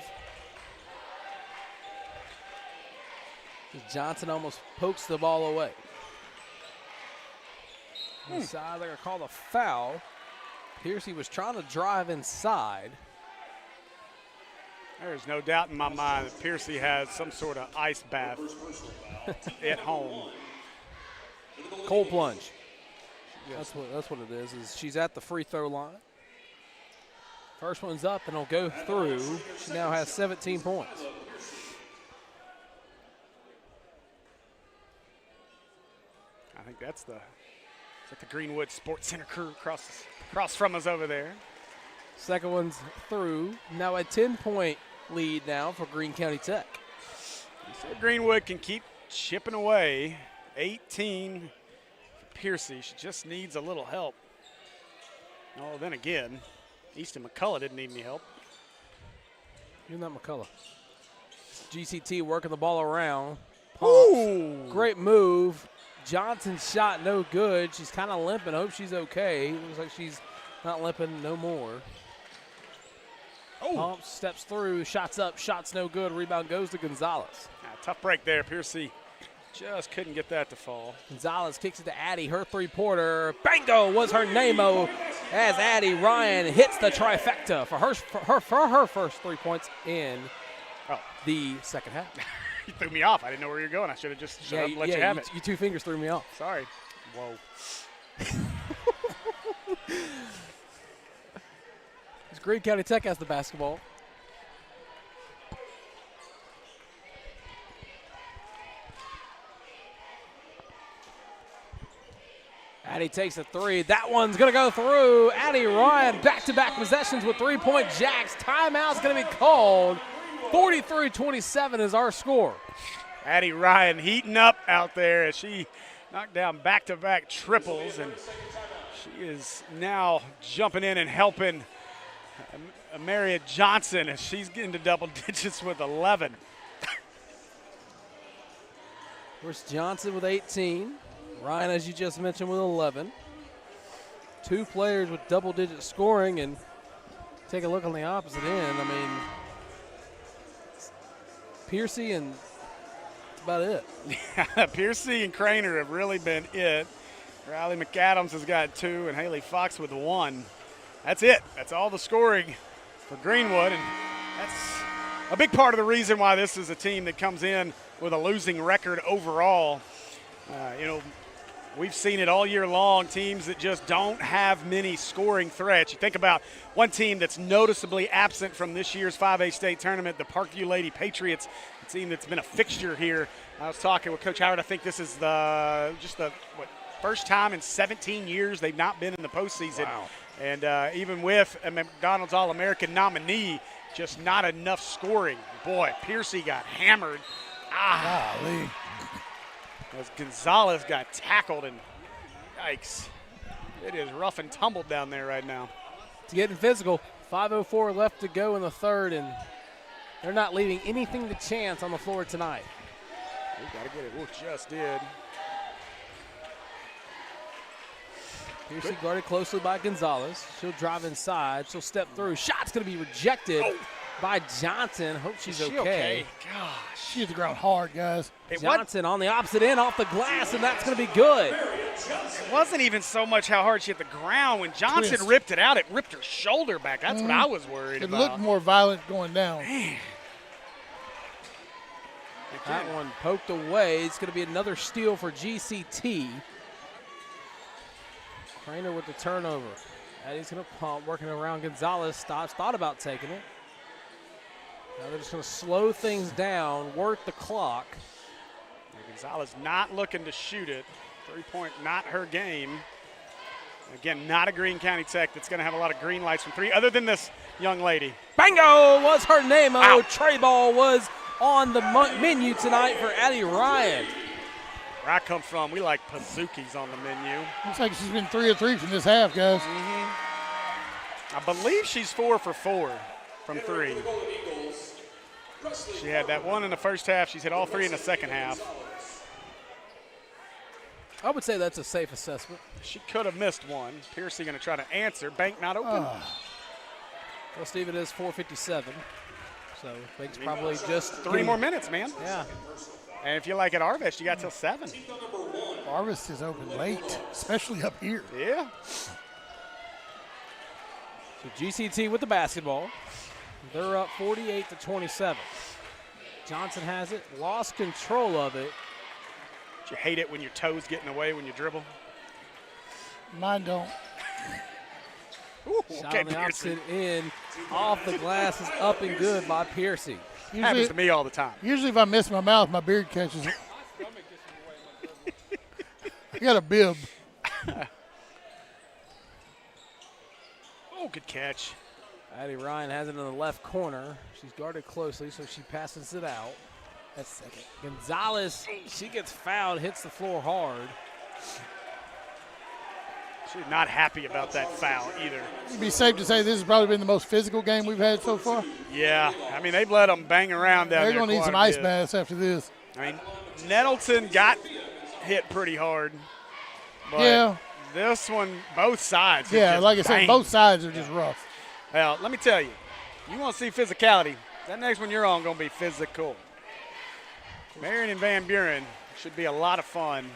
Johnson almost pokes the ball away. Inside, they're going to call the foul. Piercy was trying to drive inside. There's no doubt in my mind that Piercy has some sort of ice bath at home. Cold plunge. That's what it is she's at the free throw line. First one's up and it'll go through. She now has 17 points. I think that's the Greenwood Sports Center crew across from us over there. Second one's through. Now a 10-point lead now for Greene County Tech. So Greenwood can keep chipping away. 18 for Piercy. She just needs a little help. Oh, then again, Easton McCullough didn't need any help. You're not McCullough. GCT working the ball around. Ooh. Great move. Johnson's shot no good. She's kind of limping. Hope she's okay. Looks like she's not limping no more. Pumps, steps through, shots up, shots no good. Rebound goes to Gonzalez. Tough break there. Piercy just couldn't get that to fall. Gonzalez kicks it to Addie. Her three-pointer. Bango was her name-o as Addie Ryan hits the trifecta for her first 3 points in the second half. You threw me off. I didn't know where you were going. I should have just shut up and let you have it. Your 2 fingers threw me off. Sorry. Whoa. Greene County Tech has the basketball. Addie takes a three. That one's going to go through. Addie Ryan, back-to-back possessions with three-point jacks. Timeout's going to be called. 43-27 is our score. Addie Ryan heating up out there as she knocked down back-to-back triples, and she is now jumping in and helping Mariah Johnson as she's getting to double digits with 11. Of course, Johnson with 18. Ryan, as you just mentioned, with 11. Two players with double-digit scoring, and take a look on the opposite end. I mean, Piercy and that's about it. Yeah, Piercy and Craner have really been it. Riley McAdams has got 2, and Haley Fox with 1. That's it. That's all the scoring for Greenwood, and that's a big part of the reason why this is a team that comes in with a losing record overall. We've seen it all year long, teams that just don't have many scoring threats. You think about one team that's noticeably absent from this year's 5A state tournament, the Parkview Lady Patriots, a team that's been a fixture here. I was talking with Coach Howard. I think this is the first time in 17 years they've not been in the postseason. Wow. And even with a McDonald's All-American nominee, just not enough scoring. Boy, Piercy got hammered. Golly. As Gonzalez got tackled, and yikes. It is rough and tumbled down there right now. It's getting physical. 5:04 left to go in the third, and they're not leaving anything to chance on the floor tonight. We got to get it. We just did. Piercy guarded closely by Gonzalez. She'll drive inside. She'll step through. Shot's going to be rejected by Johnson. Hope she's okay. Gosh. She hit the ground hard, guys. Johnson on the opposite end off the glass, and that's going to be good. It wasn't even so much how hard she hit the ground. When Johnson ripped it out, it ripped her shoulder back. That's what I was worried about. It looked more violent going down. Man. That one poked away. It's going to be another steal for GCT. Craner with the turnover. Addie's going to pump, working around Gonzalez. Stops, thought about taking it. Now they're just going to slow things down, work the clock. Gonzalez not looking to shoot it. 3-point, not her game. Again, not a Greene County Tech that's going to have a lot of green lights from 3, other than this young lady. Bingo was her name. Oh, tray ball was on the menu tonight for Addie Ryan. Where I come from, we like Pazookies on the menu. Looks like she's been 3 of 3 from this half, guys. I believe she's 4 for 4 from 3. She had that one in the first half. She's hit all 3 in the second half. I would say that's a safe assessment. She could have missed one. Piercy going to try to answer. Bank not open. Well, Steve, it is 4:57. So Bank's probably just 3 more minutes, man. Yeah. And if you like at Arvest, you got till 7. Arvest is open late, especially up here. Yeah. So GCT with the basketball. They're up 48-27. Johnson has it, lost control of it. Do you hate it when your toes getting away when you dribble? Mine don't. Ooh, Shot on the opposite end, off the glass is up and good by Piercy. Happens to me all the time. Usually if I miss my mouth, my beard catches it. I got a bib. Oh, good catch. Addie Ryan has it in the left corner. She's guarded closely, so she passes it out. That's second. Gonzalez, she gets fouled, hits the floor hard. She's not happy about that foul either. It'd be safe to say this has probably been the most physical game we've had so far. Yeah, I mean, they've let them bang around down there. They're going to need some ice baths after this. I mean, Nettleton got hit pretty hard. But yeah. This one, both sides. Yeah, like I said, both sides are just rough. Well, let me tell you, you want to see physicality, that next one you're on going to be physical. Marion and Van Buren should be a lot of fun.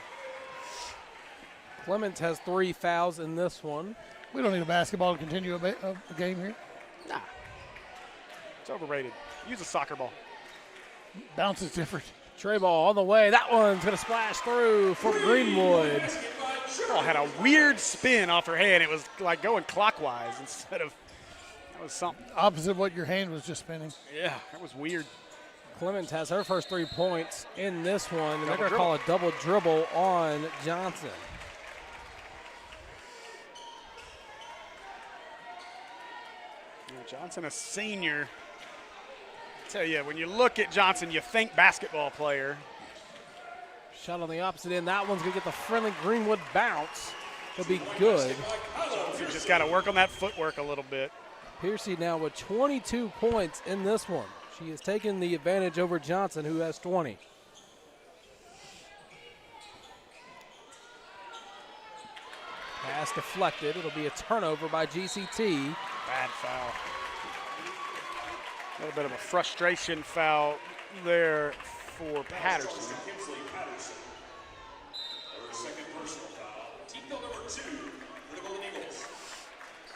Clements has 3 fouls in this one. We don't need a basketball to continue a game here. Nah. It's overrated. Use a soccer ball. Bounce is different. Tray ball on the way. That one's going to splash through for Greenwood. Ball had a weird spin off her head. It was like going clockwise instead of That was something. Opposite of what your hand was just spinning. Yeah, that was weird. Clemens has her first 3 points in this one, and they're going to dribble. call a double dribble on Johnson. Johnson, a senior. I tell you, when you look at Johnson, you think basketball player. Shot on the opposite end. That one's going to get the friendly Greenwood bounce. It'll be good. Johnson just got to work on that footwork a little bit. Piercy now with 22 points in this one. She has taken the advantage over Johnson, who has 20. Pass deflected. It'll be a turnover by GCT. Bad foul. A little bit of a frustration foul there for Patterson.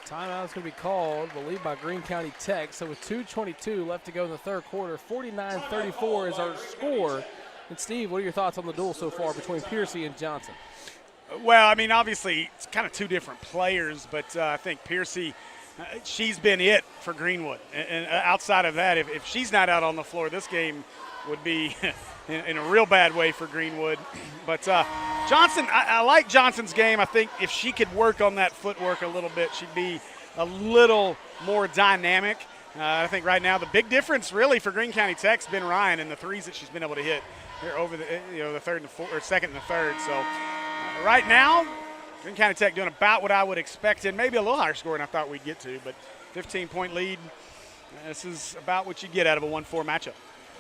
Timeout's going to be called, I believe, by Greene County Tech. So with 2:22 left to go in the third quarter, 49-34 is our score. And Steve, what are your thoughts on the duel so far between Piercy and Johnson? Well, I mean, obviously, it's kind of two different players, but I think Piercy, she's been it for Greenwood. And outside of that, if she's not out on the floor, this game would be in a real bad way for Greenwood. But Johnson, I like Johnson's game. I think if she could work on that footwork a little bit, she'd be a little more dynamic. I think right now the big difference really for Greene County Tech's been Ryan and the threes that she's been able to hit here over the third and fourth, or second and the third. So right now, Greene County Tech doing about what I would expect, and maybe a little higher score than I thought we'd get to. But 15-point lead. This is about what you get out of a 1-4 matchup.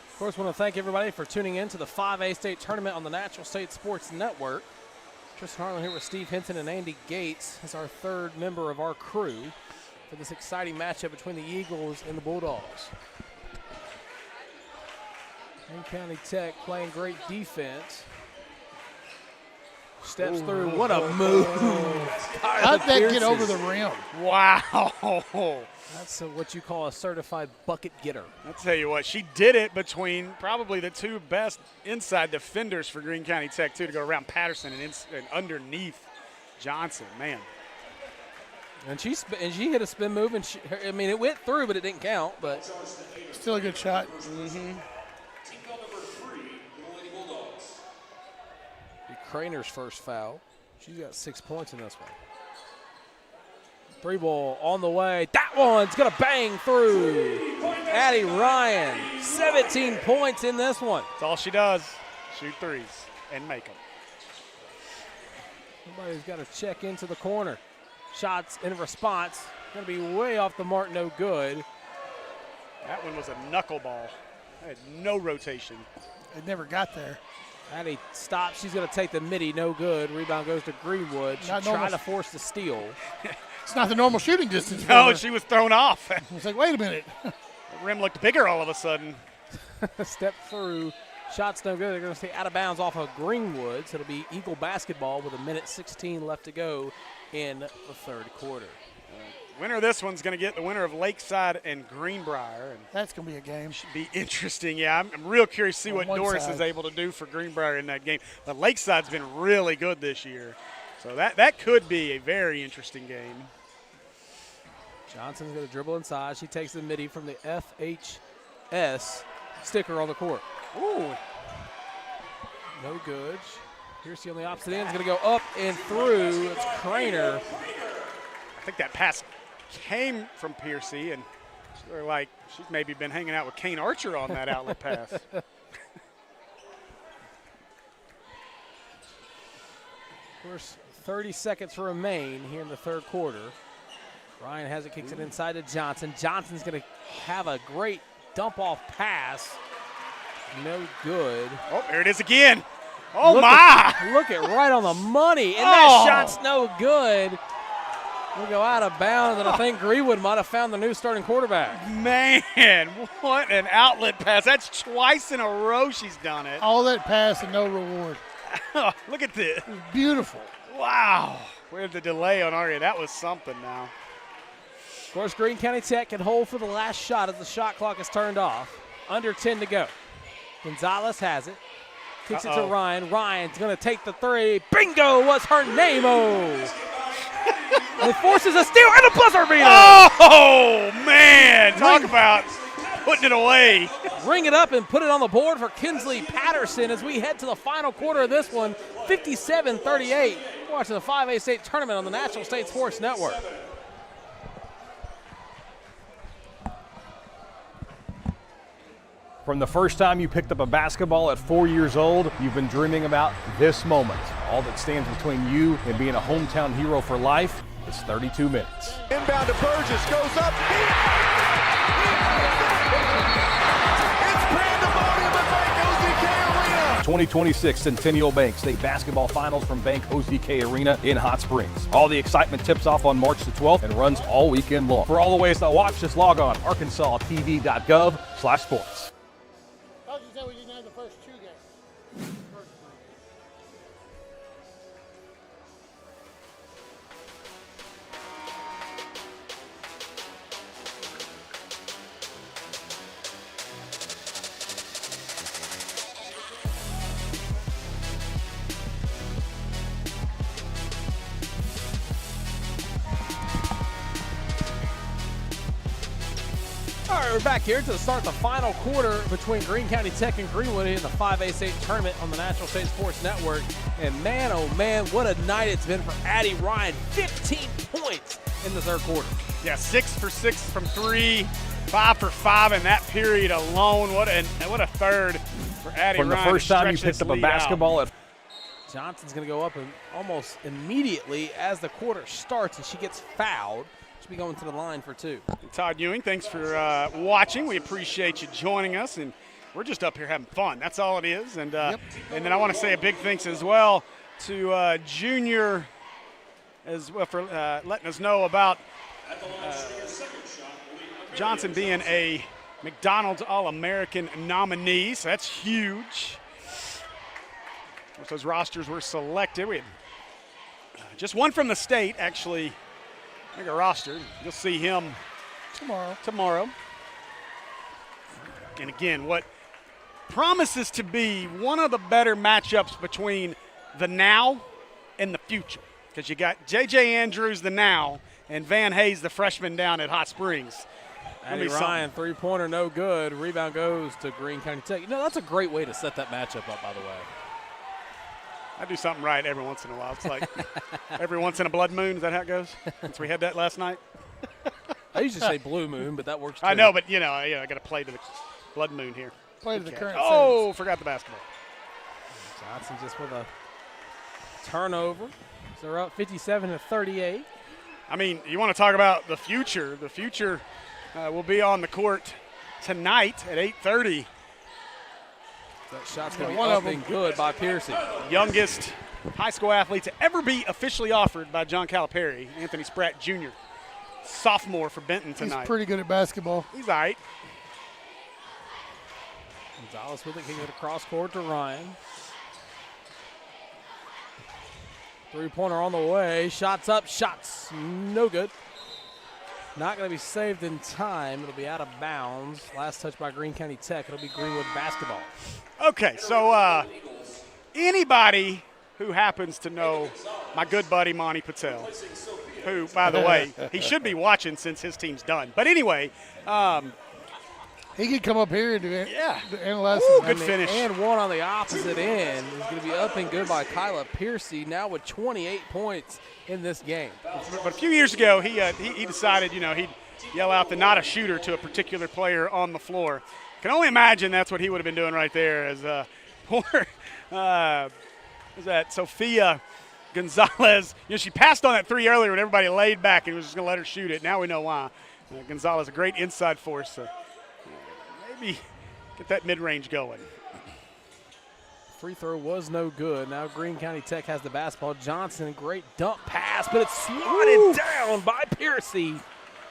Of course, I want to thank everybody for tuning in to the 5A state tournament on the Natural State Sports Network. Tristan Harlan here with Steve Hinton and Andy Gates as our third member of our crew for this exciting matchup between the Eagles and the Bulldogs. Greene County Tech playing great defense. Steps through. What a move. How'd that get over the rim? Wow. That's what you call a certified bucket getter. I'll tell you what, she did it between probably the two best inside defenders for Greene County Tech, too, to go around Patterson and underneath Johnson. Man. And she hit a spin move, and it went through, but it didn't count. But still a good shot. Mm-hmm. Craner's first foul. She's got 6 points in this one. 3 ball on the way. That one's going to bang through. Addie Ryan, 17 points in this one. That's all she does. Shoot threes and make them. Somebody's got to check into the corner. Shots in response. Going to be way off the mark, no good. That one was a knuckleball. Had no rotation. It never got there. Addie stops. She's going to take the midi. No good. Rebound goes to Greenwood. She tried to force the steal. It's not the normal shooting distance. No, she was thrown off. I was like, wait a minute. The rim looked bigger all of a sudden. Step through. Shots no good. They're going to stay out of bounds off of Greenwood. So it'll be Eagle basketball with 1:16 left to go in the third quarter. Winner of this one's going to get the winner of Lakeside and Greenbrier. And that's going to be a game. Should be interesting. Yeah, I'm real curious to see what Doris is able to do for Greenbrier in that game. But Lakeside's been really good this year. So that could be a very interesting game. Johnson's going to dribble inside. She takes the midi from the FHS sticker on the court. Ooh. No good. Piercy on the opposite end is going to go up and through. It's Craner. I think that pass came from Piercy, and she's maybe been hanging out with Kane Archer on that outlet pass. Of course, 30 seconds remain here in the third quarter. Ryan has it, kicks it inside to Johnson. Johnson's going to have a great dump-off pass. No good. Oh, there it is again. Oh, look at right on the money, and that shot's no good. We'll go out of bounds, and I think Greenwood might have found the new starting quarterback. Man, what an outlet pass. That's twice in a row she's done it. All that pass and no reward. Look at this. It was beautiful. Wow. Where's the delay on Aria? That was something now. Of course, Greene County Tech can hold for the last shot as the shot clock is turned off. Under 10 to go. Gonzalez has it. Kicks it to Ryan. Ryan's going to take the three. Bingo was her name-o. And it forces a steal and a buzzer beater. Oh, man. Talk about putting it away. Ring it up and put it on the board for Kinsley Patterson as we head to the final quarter of this one, 57-38. Watching the 5A state tournament on the Natural State Sports Network. From the first time you picked up a basketball at 4 years old, you've been dreaming about this moment. All that stands between you and being a hometown hero for life is 32 minutes. Inbound to Burgess, goes up. It's pandemonium at Bank OZK Arena. 2026 Centennial Bank State Basketball Finals from Bank OZK Arena in Hot Springs. All the excitement tips off on March the 12th and runs all weekend long. For all the ways to watch, just log on arkansastv.gov/sports. We didn't have the first 2 games. All right, we're back here to start the final quarter between Greene County Tech and Greenwood in the 5A state tournament on the Natural State Sports Network. And man, oh man, what a night it's been for Addie Ryan. 15 points in the third quarter. Yeah, 6 for 6 from 3, 5 for 5 in that period alone. What a third for Addie Ryan. From the first time you picked up a basketball at Johnson's going to go up and almost immediately as the quarter starts, and she gets fouled. She'll be going to the line for 2. Todd Ewing, thanks for watching. We appreciate you joining us, and we're just up here having fun. That's all it is. And and then I want to say a big thanks as well to Junior as well for letting us know about Johnson being a McDonald's All-American nominee. So that's huge. Those rosters were selected. We had just one from the state actually make a roster. You'll see him tomorrow. And again, what promises to be one of the better matchups between the now and the future. Because you got J.J. Andrews, the now, and Van Hayes, the freshman down at Hot Springs. Addie Ryan, three-pointer, no good. Rebound goes to Greene County Tech. You know, that's a great way to set that matchup up, by the way. I do something right every once in a while. It's like every once in a blood moon. Is that how it goes? Since we had that last night. I usually say blue moon, but that works too. I know, but you know, I got to play to the blood moon here. Play to the current. Oh, forgot the basketball. Johnson just with a turnover. So they're up 57-38. I mean, you want to talk about the future. The future will be on the court tonight at 8:30. That shot's going to be up and good by Piercy. Youngest high school athlete to ever be officially offered by John Calipari, Anthony Spratt Jr., sophomore for Benton tonight. He's pretty good at basketball. He's all right. Gonzalez with it, kicking it across court to Ryan. Three-pointer on the way. Shots up, shots no good. Not going to be saved in time. It'll be out of bounds. Last touch by Greene County Tech. It'll be Greenwood basketball. Okay, so anybody who happens to know my good buddy Monty Patel, who, by the way, he should be watching since his team's done. But anyway, he could come up here and analyze. Good finish. And one on the opposite end is going to be up and good by Kyla Piercy, now with 28 points in this game. But a few years ago, he decided, he'd yell out the not a shooter to a particular player on the floor. Can only imagine that's what he would have been doing right there as poor, was that Sophia Gonzalez. She passed on that three earlier when everybody laid back and was just going to let her shoot it. Now we know why. Gonzalez, a great inside force. Maybe get that mid-range going. Free throw was no good. Now Greene County Tech has the basketball. Johnson, great dump pass, but it's swatted down by Piercy.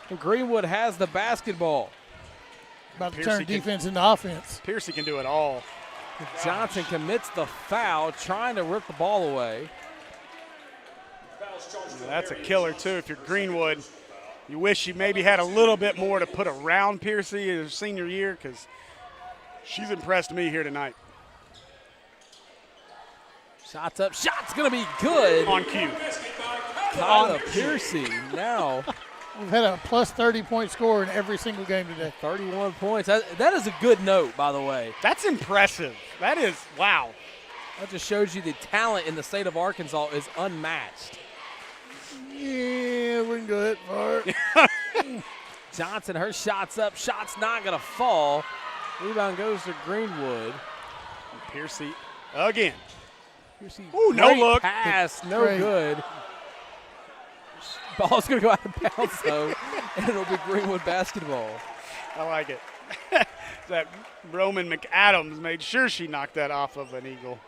And Greenwood has the basketball. About to turn defense into offense. Piercy can do it all. Johnson commits the foul, trying to rip the ball away. That's a killer, too. If you're Greenwood, you wish you maybe had a little bit more to put around Piercy in her senior year, because she's impressed me here tonight. Shots up, shot's going to be good. On cue. Kyla Piercy now. We've had a plus 30-point score in every single game today. 31 points. That is a good note, by the way. That's impressive. That is, wow. That just shows you the talent in the state of Arkansas is unmatched. Yeah, we can go that far. Johnson, her shot's up. Shot's not going to fall. Rebound goes to Greenwood. Piercy again. Piercy, ooh, no look. Pass, no Great. good. Ball's going to go out of bounds, though, and it'll be Greenwood basketball. I like it. That Roman McAdams made sure she knocked that off of an Eagle.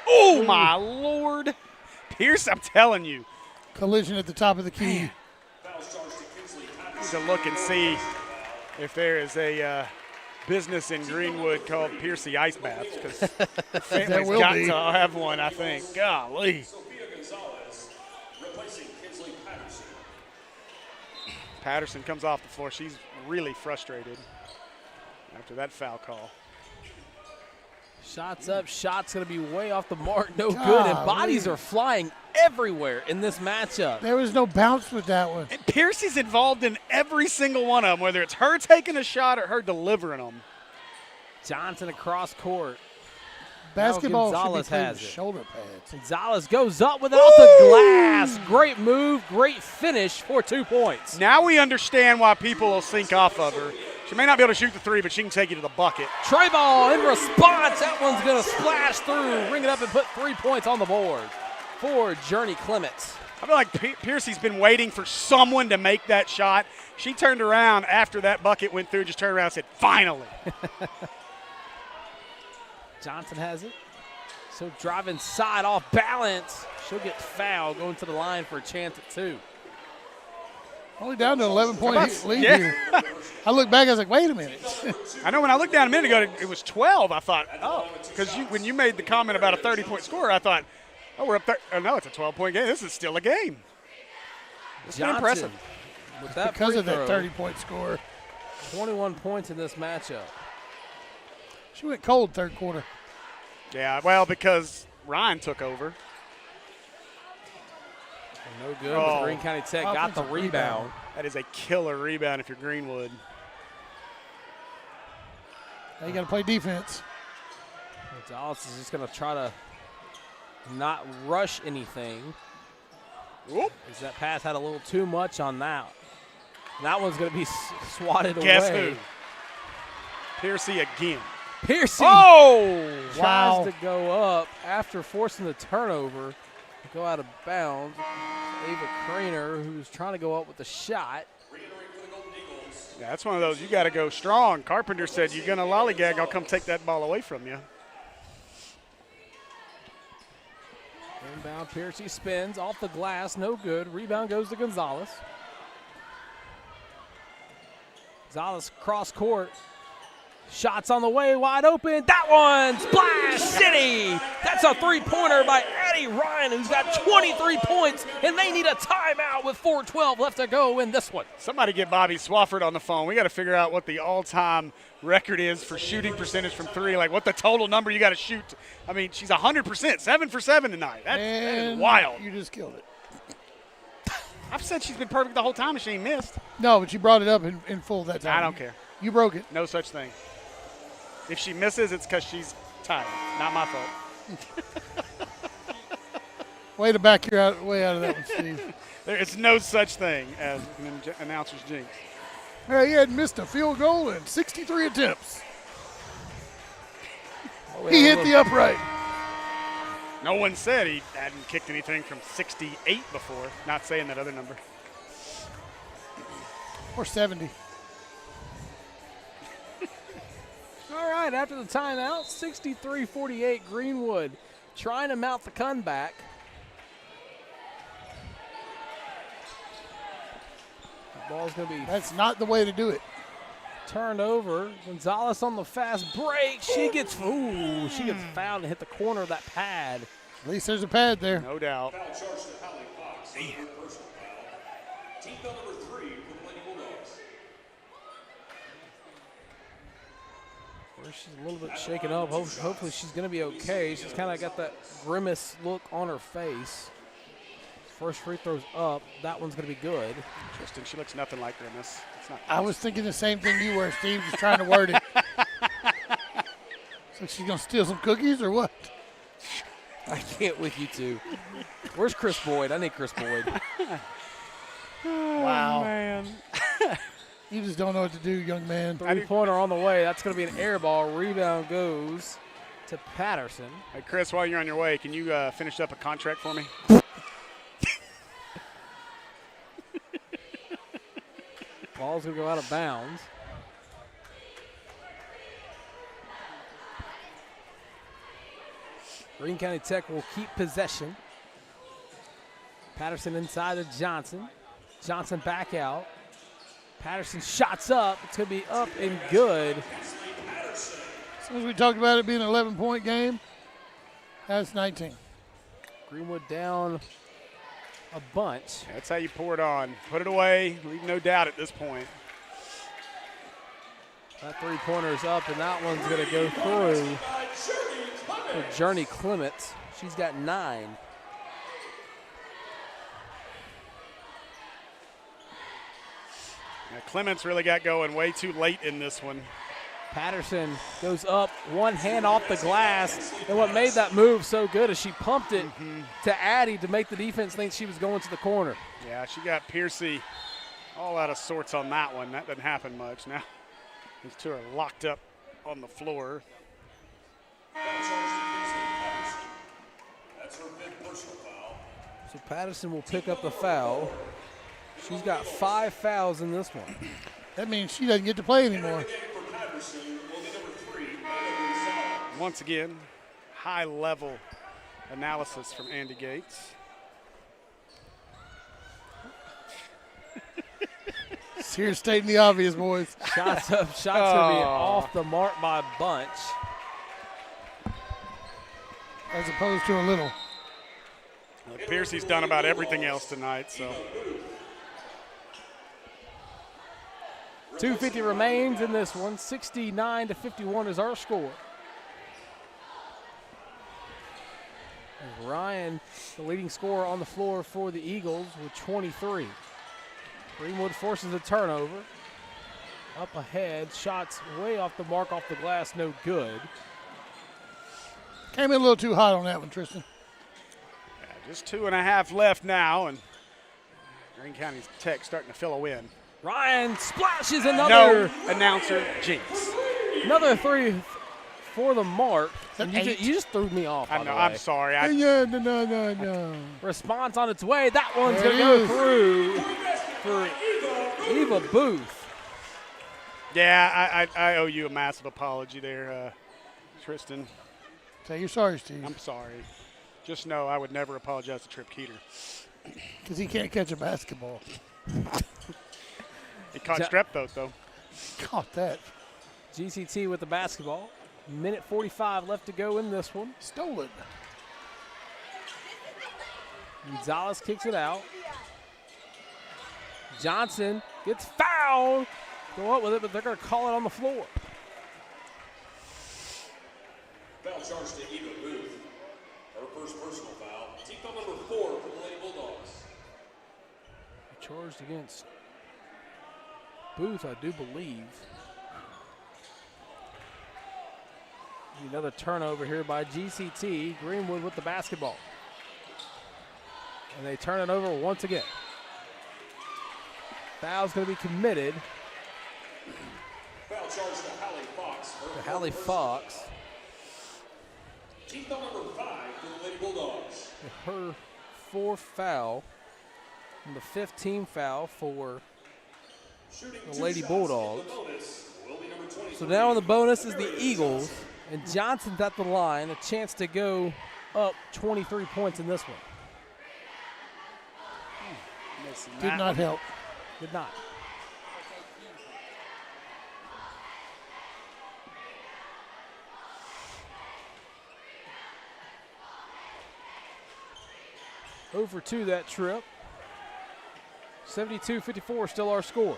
Oh, my Lord. Pierce, I'm telling you. Collision at the top of the key. Need to look and see if there is a business in Greenwood called Piercy Ice Baths, because the family's got to have one, I think. Golly. Patterson comes off the floor. She's really frustrated after that foul call. Shots up, shot's going to be way off the mark, no good, and bodies are flying everywhere in this matchup. There was no bounce with that one. And Piercy's involved in every single one of them, whether it's her taking a shot or her delivering them. Johnson across court. Basketball Gonzalez should be played has with it. shoulder pads. Gonzalez goes up without the glass. Great move, great finish for 2 points. Now we understand why people will sink off of her. She may not be able to shoot the three, but she can take you to the bucket. Trey ball in response. That one's going to splash through, ring it up, and put 3 points on the board for Journey Clements. I feel like Piercy's been waiting for someone to make that shot. She turned around after that bucket went through, just turned around and said, finally. Johnson has it. So drive inside off balance. She'll get fouled, going to the line for a chance at 2. Only down to 11-point lead here. I looked back, I was like, wait a minute. I know when I looked down a minute ago, it was 12. I thought, oh, because when you made the comment about a 30-point score, I thought, oh, we're up there. Oh, no, it's a 12-point game. This is still a game. It's been impressive. With that because of that throw, 30-point score. 21 points in this matchup. She went cold third quarter. Yeah, well, because Ryan took over. No good. Greene County Tech got the rebound. That is a killer rebound if you're Greenwood. Now you got to play defense. Gonzalez is just going to try to not rush anything. Whoop. As that pass had a little too much on that. And that one's going to be swatted Guess away. who? Piercy again. Piercy tries to go up after forcing the turnover. Go out of bounds. Ava Craner, who's trying to go up with the shot. Yeah, that's one of those, you got to go strong. Carpenter said, you're going to lollygag, I'll come take that ball away from you. Inbound, Piercy spins off the glass, no good. Rebound goes to Gonzalez. Gonzalez cross court. Shots on the way, wide open. That one, Splash City. That's a three-pointer by Addie Ryan, who's got 23 points, and they need a timeout with 4:12 left to go in this one. Somebody get Bobby Swafford on the phone. We got to figure out what the all-time record is for shooting percentage from three, like what the total number you got to shoot. I mean, she's 100%, 7 for 7 tonight. That is wild. You just killed it. I've said she's been perfect the whole time and she ain't missed. No, but you brought it up in full that time. I don't care. You broke it. No such thing. If she misses, it's because she's tired. Not my fault. Way to back your way out of that one, Steve. There is no such thing as an announcer's jinx. He had missed a field goal in 63 attempts. He hit the upright. No one said he hadn't kicked anything from 68 before. Not saying that other number. Or 70. All right, after the timeout, 63-48 Greenwood trying to mount the comeback. The ball's going to be. That's not the way to do it. Turned over. Gonzalez on the fast break. She gets fouled and hit the corner of that pad. At least there's a pad there. No doubt. She's a little bit shaken up. Hopefully she's going to be okay. She's kind of got that grimace look on her face. First free throw's up. That one's going to be good. Interesting. She looks nothing like Grimace. It's not. I was thinking the same thing you were, Steve, just trying to word it. So she's going to steal some cookies or what? I can't with you two. Where's Chris Boyd? I need Chris Boyd. Wow. Man. You just don't know what to do, young man. Three-pointer on the way. That's going to be an air ball. Rebound goes to Patterson. Hey, Chris, while you're on your way, can you finish up a contract for me? Ball's going to go out of bounds. Greene County Tech will keep possession. Patterson inside to Johnson. Johnson back out. Patterson shots up. It's going to be up and good. As soon as we talked about it being an 11-point game, that's 19. Greenwood down a bunch. That's how you pour it on. Put it away. Leave no doubt at this point. That three-pointer is up, and that one's going to go through for Journey Clements. She's got 9. Now, Clements really got going way too late in this one. Patterson goes up, one hand off the glass, and what made that move so good is she pumped it to Addie to make the defense think she was going to the corner. Yeah, she got Piercy all out of sorts on that one. That doesn't happen much. Now these two are locked up on the floor. That's her fifth personal foul. So Patterson will pick up the foul. She's got 5 fouls in this one. That means she doesn't get to play anymore. Once again, high-level analysis from Andy Gates. Here's stating the obvious, boys. Shots up, shots going to be off the mark by Bunch. As opposed to a little. Well, Piercy's done about everything else tonight, so. 2:50 remains in this one. 69-51 is our score. And Ryan, the leading scorer on the floor for the Eagles with 23. Greenwood forces a turnover. Up ahead, shots way off the mark, off the glass, no good. Came in a little too hot on that one, Tristan. Yeah, just 2.5 left now, and Greene County Tech starting to fill a win. Ryan splashes another. No announcer jinx. Another 3 for the mark. And you just threw me off. I know, I'm sorry. No. Response on its way. That one's going to go through for Eva Booth. Yeah, I owe you a massive apology there, Tristan. Say you're sorry, Steve. I'm sorry. Just know I would never apologize to Trip Keeter. Because he can't catch a basketball. He caught strep throat, though. Caught that. GCT with the basketball. Minute 45 left to go in this one. Stolen. Gonzalez kicks it out. Johnson gets fouled. Go up with it, but they're going to call it on the floor. Foul charge to Eva Booth. Her first personal foul. Team foul number 4 for the Lady Bulldogs. Charged against Booth, I do believe. Another turnover here by GCT. Greenwood with the basketball. And they turn it over once again. Foul's going to be committed. Foul charge to Hallie Fox. To Hallie Fox. Team foul number 5 for the Lady Bulldogs. Her 4th foul. And the 15th foul for the Lady Bulldogs. So now in the bonus is the Eagles. And Johnson's at the line, a chance to go up 23 points in this one. Did not help. Did not. Over 2 that trip. 72-54 still our score.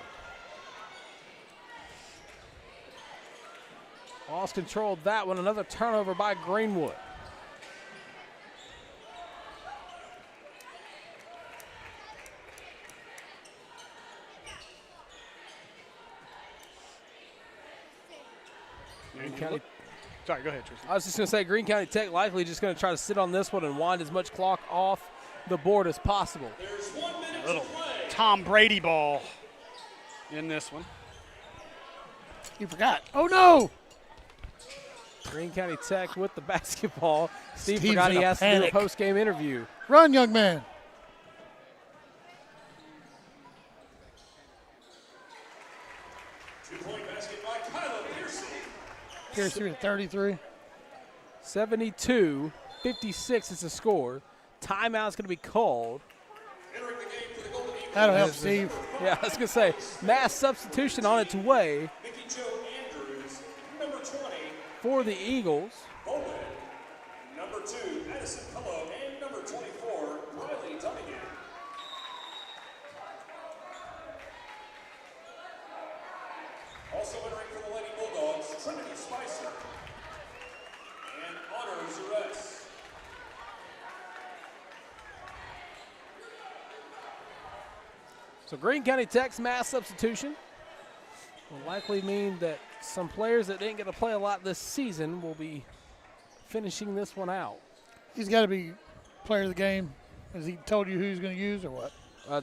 Lost control of that one. Another turnover by Greenwood. Greene County. Sorry, go ahead, Tristan. I was just going to say Greene County Tech likely just going to try to sit on this one and wind as much clock off the board as possible. A little Tom Brady ball in this one. You forgot. Oh, no. Greene County Tech with the basketball. Steve Steve's forgot in he a has to do a panic. post-game interview. Run, young man. Piercy at 33. 72-56 is the score. Timeout's going to be called. That'll help Steve. Yeah, I was going to say, mass substitution on its way for the Eagles. Number 2, Addison Pillow, and number 24, Riley Dunnigan. Also entering for the Lady Bulldogs, Trinity Spicer and Honor Zures. So Greene County Tech's mass substitution will likely mean that some players that didn't get to play a lot this season will be finishing this one out. He's got to be player of the game. Has he told you who he's going to use or what?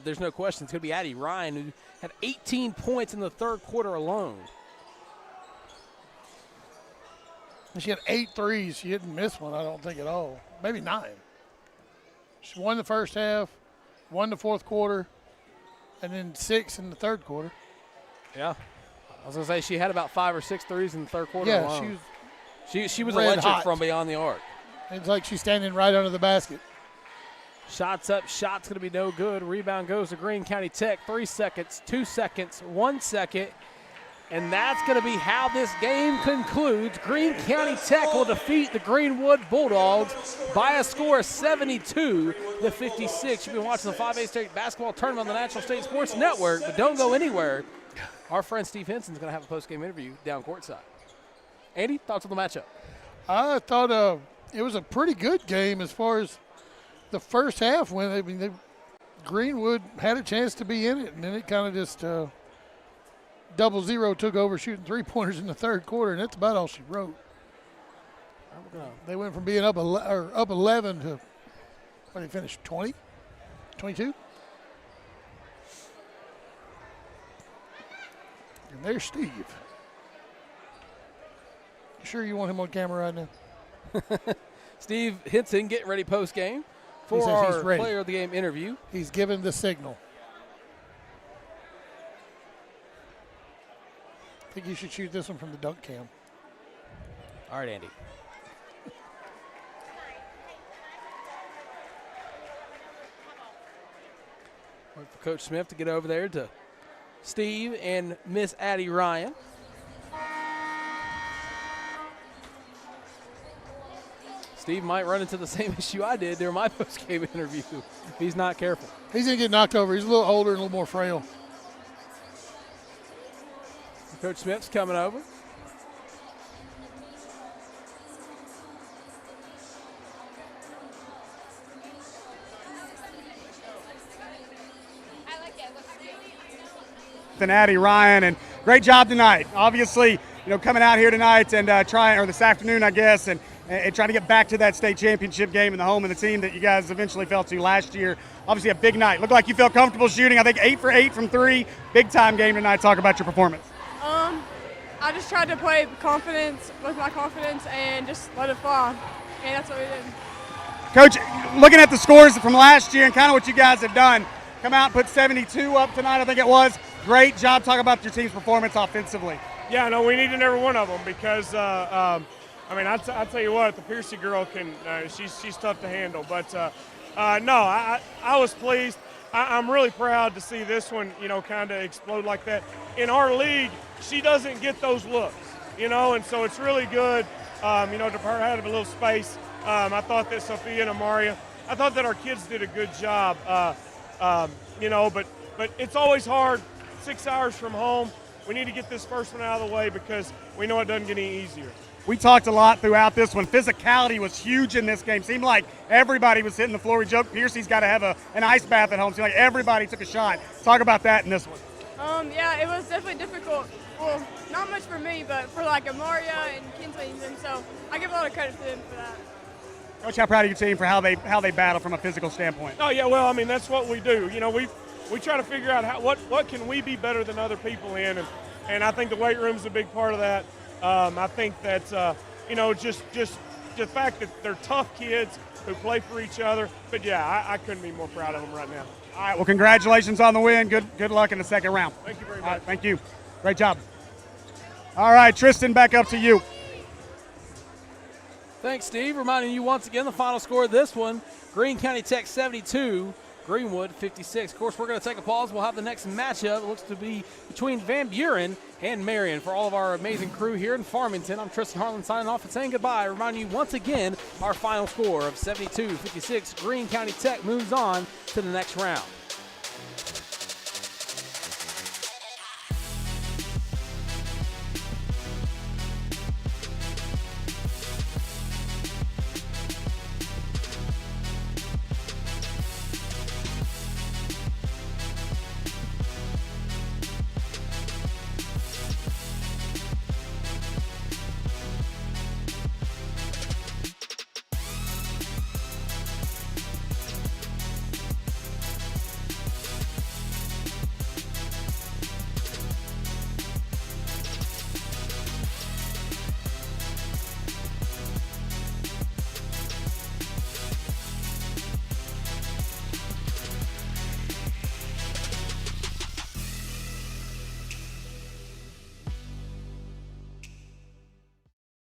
There's no question. It's going to be Addie Ryan, who had 18 points in the third quarter alone. And she had 8 threes. She didn't miss one, I don't think, at all. Maybe 9. She won the first half, won the fourth quarter, and then 6 in the third quarter. Yeah. I was going to say she had about 5 or 6 threes in the third quarter Yeah, alone. She was red electric hot. from beyond the arc. It's like she's standing right under the basket. Shots up, shot's going to be no good. Rebound goes to Greene County Tech. 3 seconds, 2 seconds, 1 second. And that's going to be how this game concludes. Greene County Tech will defeat the Greenwood Bulldogs by a score of 72-56. You've been watching the 5A State Basketball Tournament on the National State Sports Network, but don't go anywhere. Our friend Steve Henson's going to have a post-game interview down courtside. Andy, thoughts on the matchup? I thought it was a pretty good game as far as the first half went. I mean, Greenwood had a chance to be in it, and then it kind of just 0-0 took over shooting 3-pointers in the third quarter, and that's about all she wrote. They went from being up 11 to, what did they finish, 20? 22? And there's Steve. You sure you want him on camera right now? Steve Henson getting ready post-game for our player of the game interview. He's given the signal. I think you should shoot this one from the dunk cam. All right, Andy. Wait for Coach Smith to get over there to Steve and Miss Addie Ryan. Steve might run into the same issue I did during my post-game interview if he's not careful. He's going to get knocked over. He's a little older and a little more frail. Coach Smith's coming over. And Addie Ryan, and great job tonight. Obviously, coming out here tonight and this afternoon, I guess, and trying to get back to that state championship game in the home of the team that you guys eventually fell to last year. Obviously, a big night. Looked like you felt comfortable shooting. I think 8 for 8 from 3. Big time game tonight. Talk about your performance. I just tried to play with my confidence, and just let it fly. And that's what we did. Coach, looking at the scores from last year and kind of what you guys have done, come out and put 72 up tonight, I think it was. Great job. Talk about your team's performance offensively. Yeah, no, we needed every one of them because, I tell you what, the Piercy girl she's tough to handle. But, I was pleased. I'm really proud to see this one, kind of explode like that. In our league, she doesn't get those looks, and so it's really good, to her have a little space. I thought that Sophia and Amaria, I thought that our kids did a good job, but it's always hard, 6 hours from home, We need to get this first one out of the way because we know it doesn't get any easier. We talked a lot throughout this one. Physicality was huge in this game. Seemed like everybody was hitting the floor. We joked Piercy's got to have an ice bath at home. Seemed like everybody took a shot. Talk about that in this one. Yeah, it was definitely difficult. Well, not much for me, but for like Amaria and Kinsley and them. So I give a lot of credit to them for that. Coach, how proud of your team for how they battle from a physical standpoint? Oh yeah, well, I mean that's what we do. You know, we try to figure out what can we be better than other people in, and I think the weight room's a big part of that. I think that you know, just the fact that they're tough kids who play for each other. But yeah, I couldn't be more proud of them right now. All right, well, congratulations on the win. Good luck in the second round. Thank you very much. All right, thank you. Great job. All right, Tristan, back up to you. Thanks, Steve. Reminding you once again the final score of this one, Greene County Tech 72, Greenwood 56. Of course, we're going to take a pause. We'll have the next matchup. It looks to be between Van Buren and Marion. For all of our amazing crew here in Farmington, I'm Tristan Harlan signing off and saying goodbye. Reminding you once again our final score of 72-56. Greene County Tech moves on to the next round.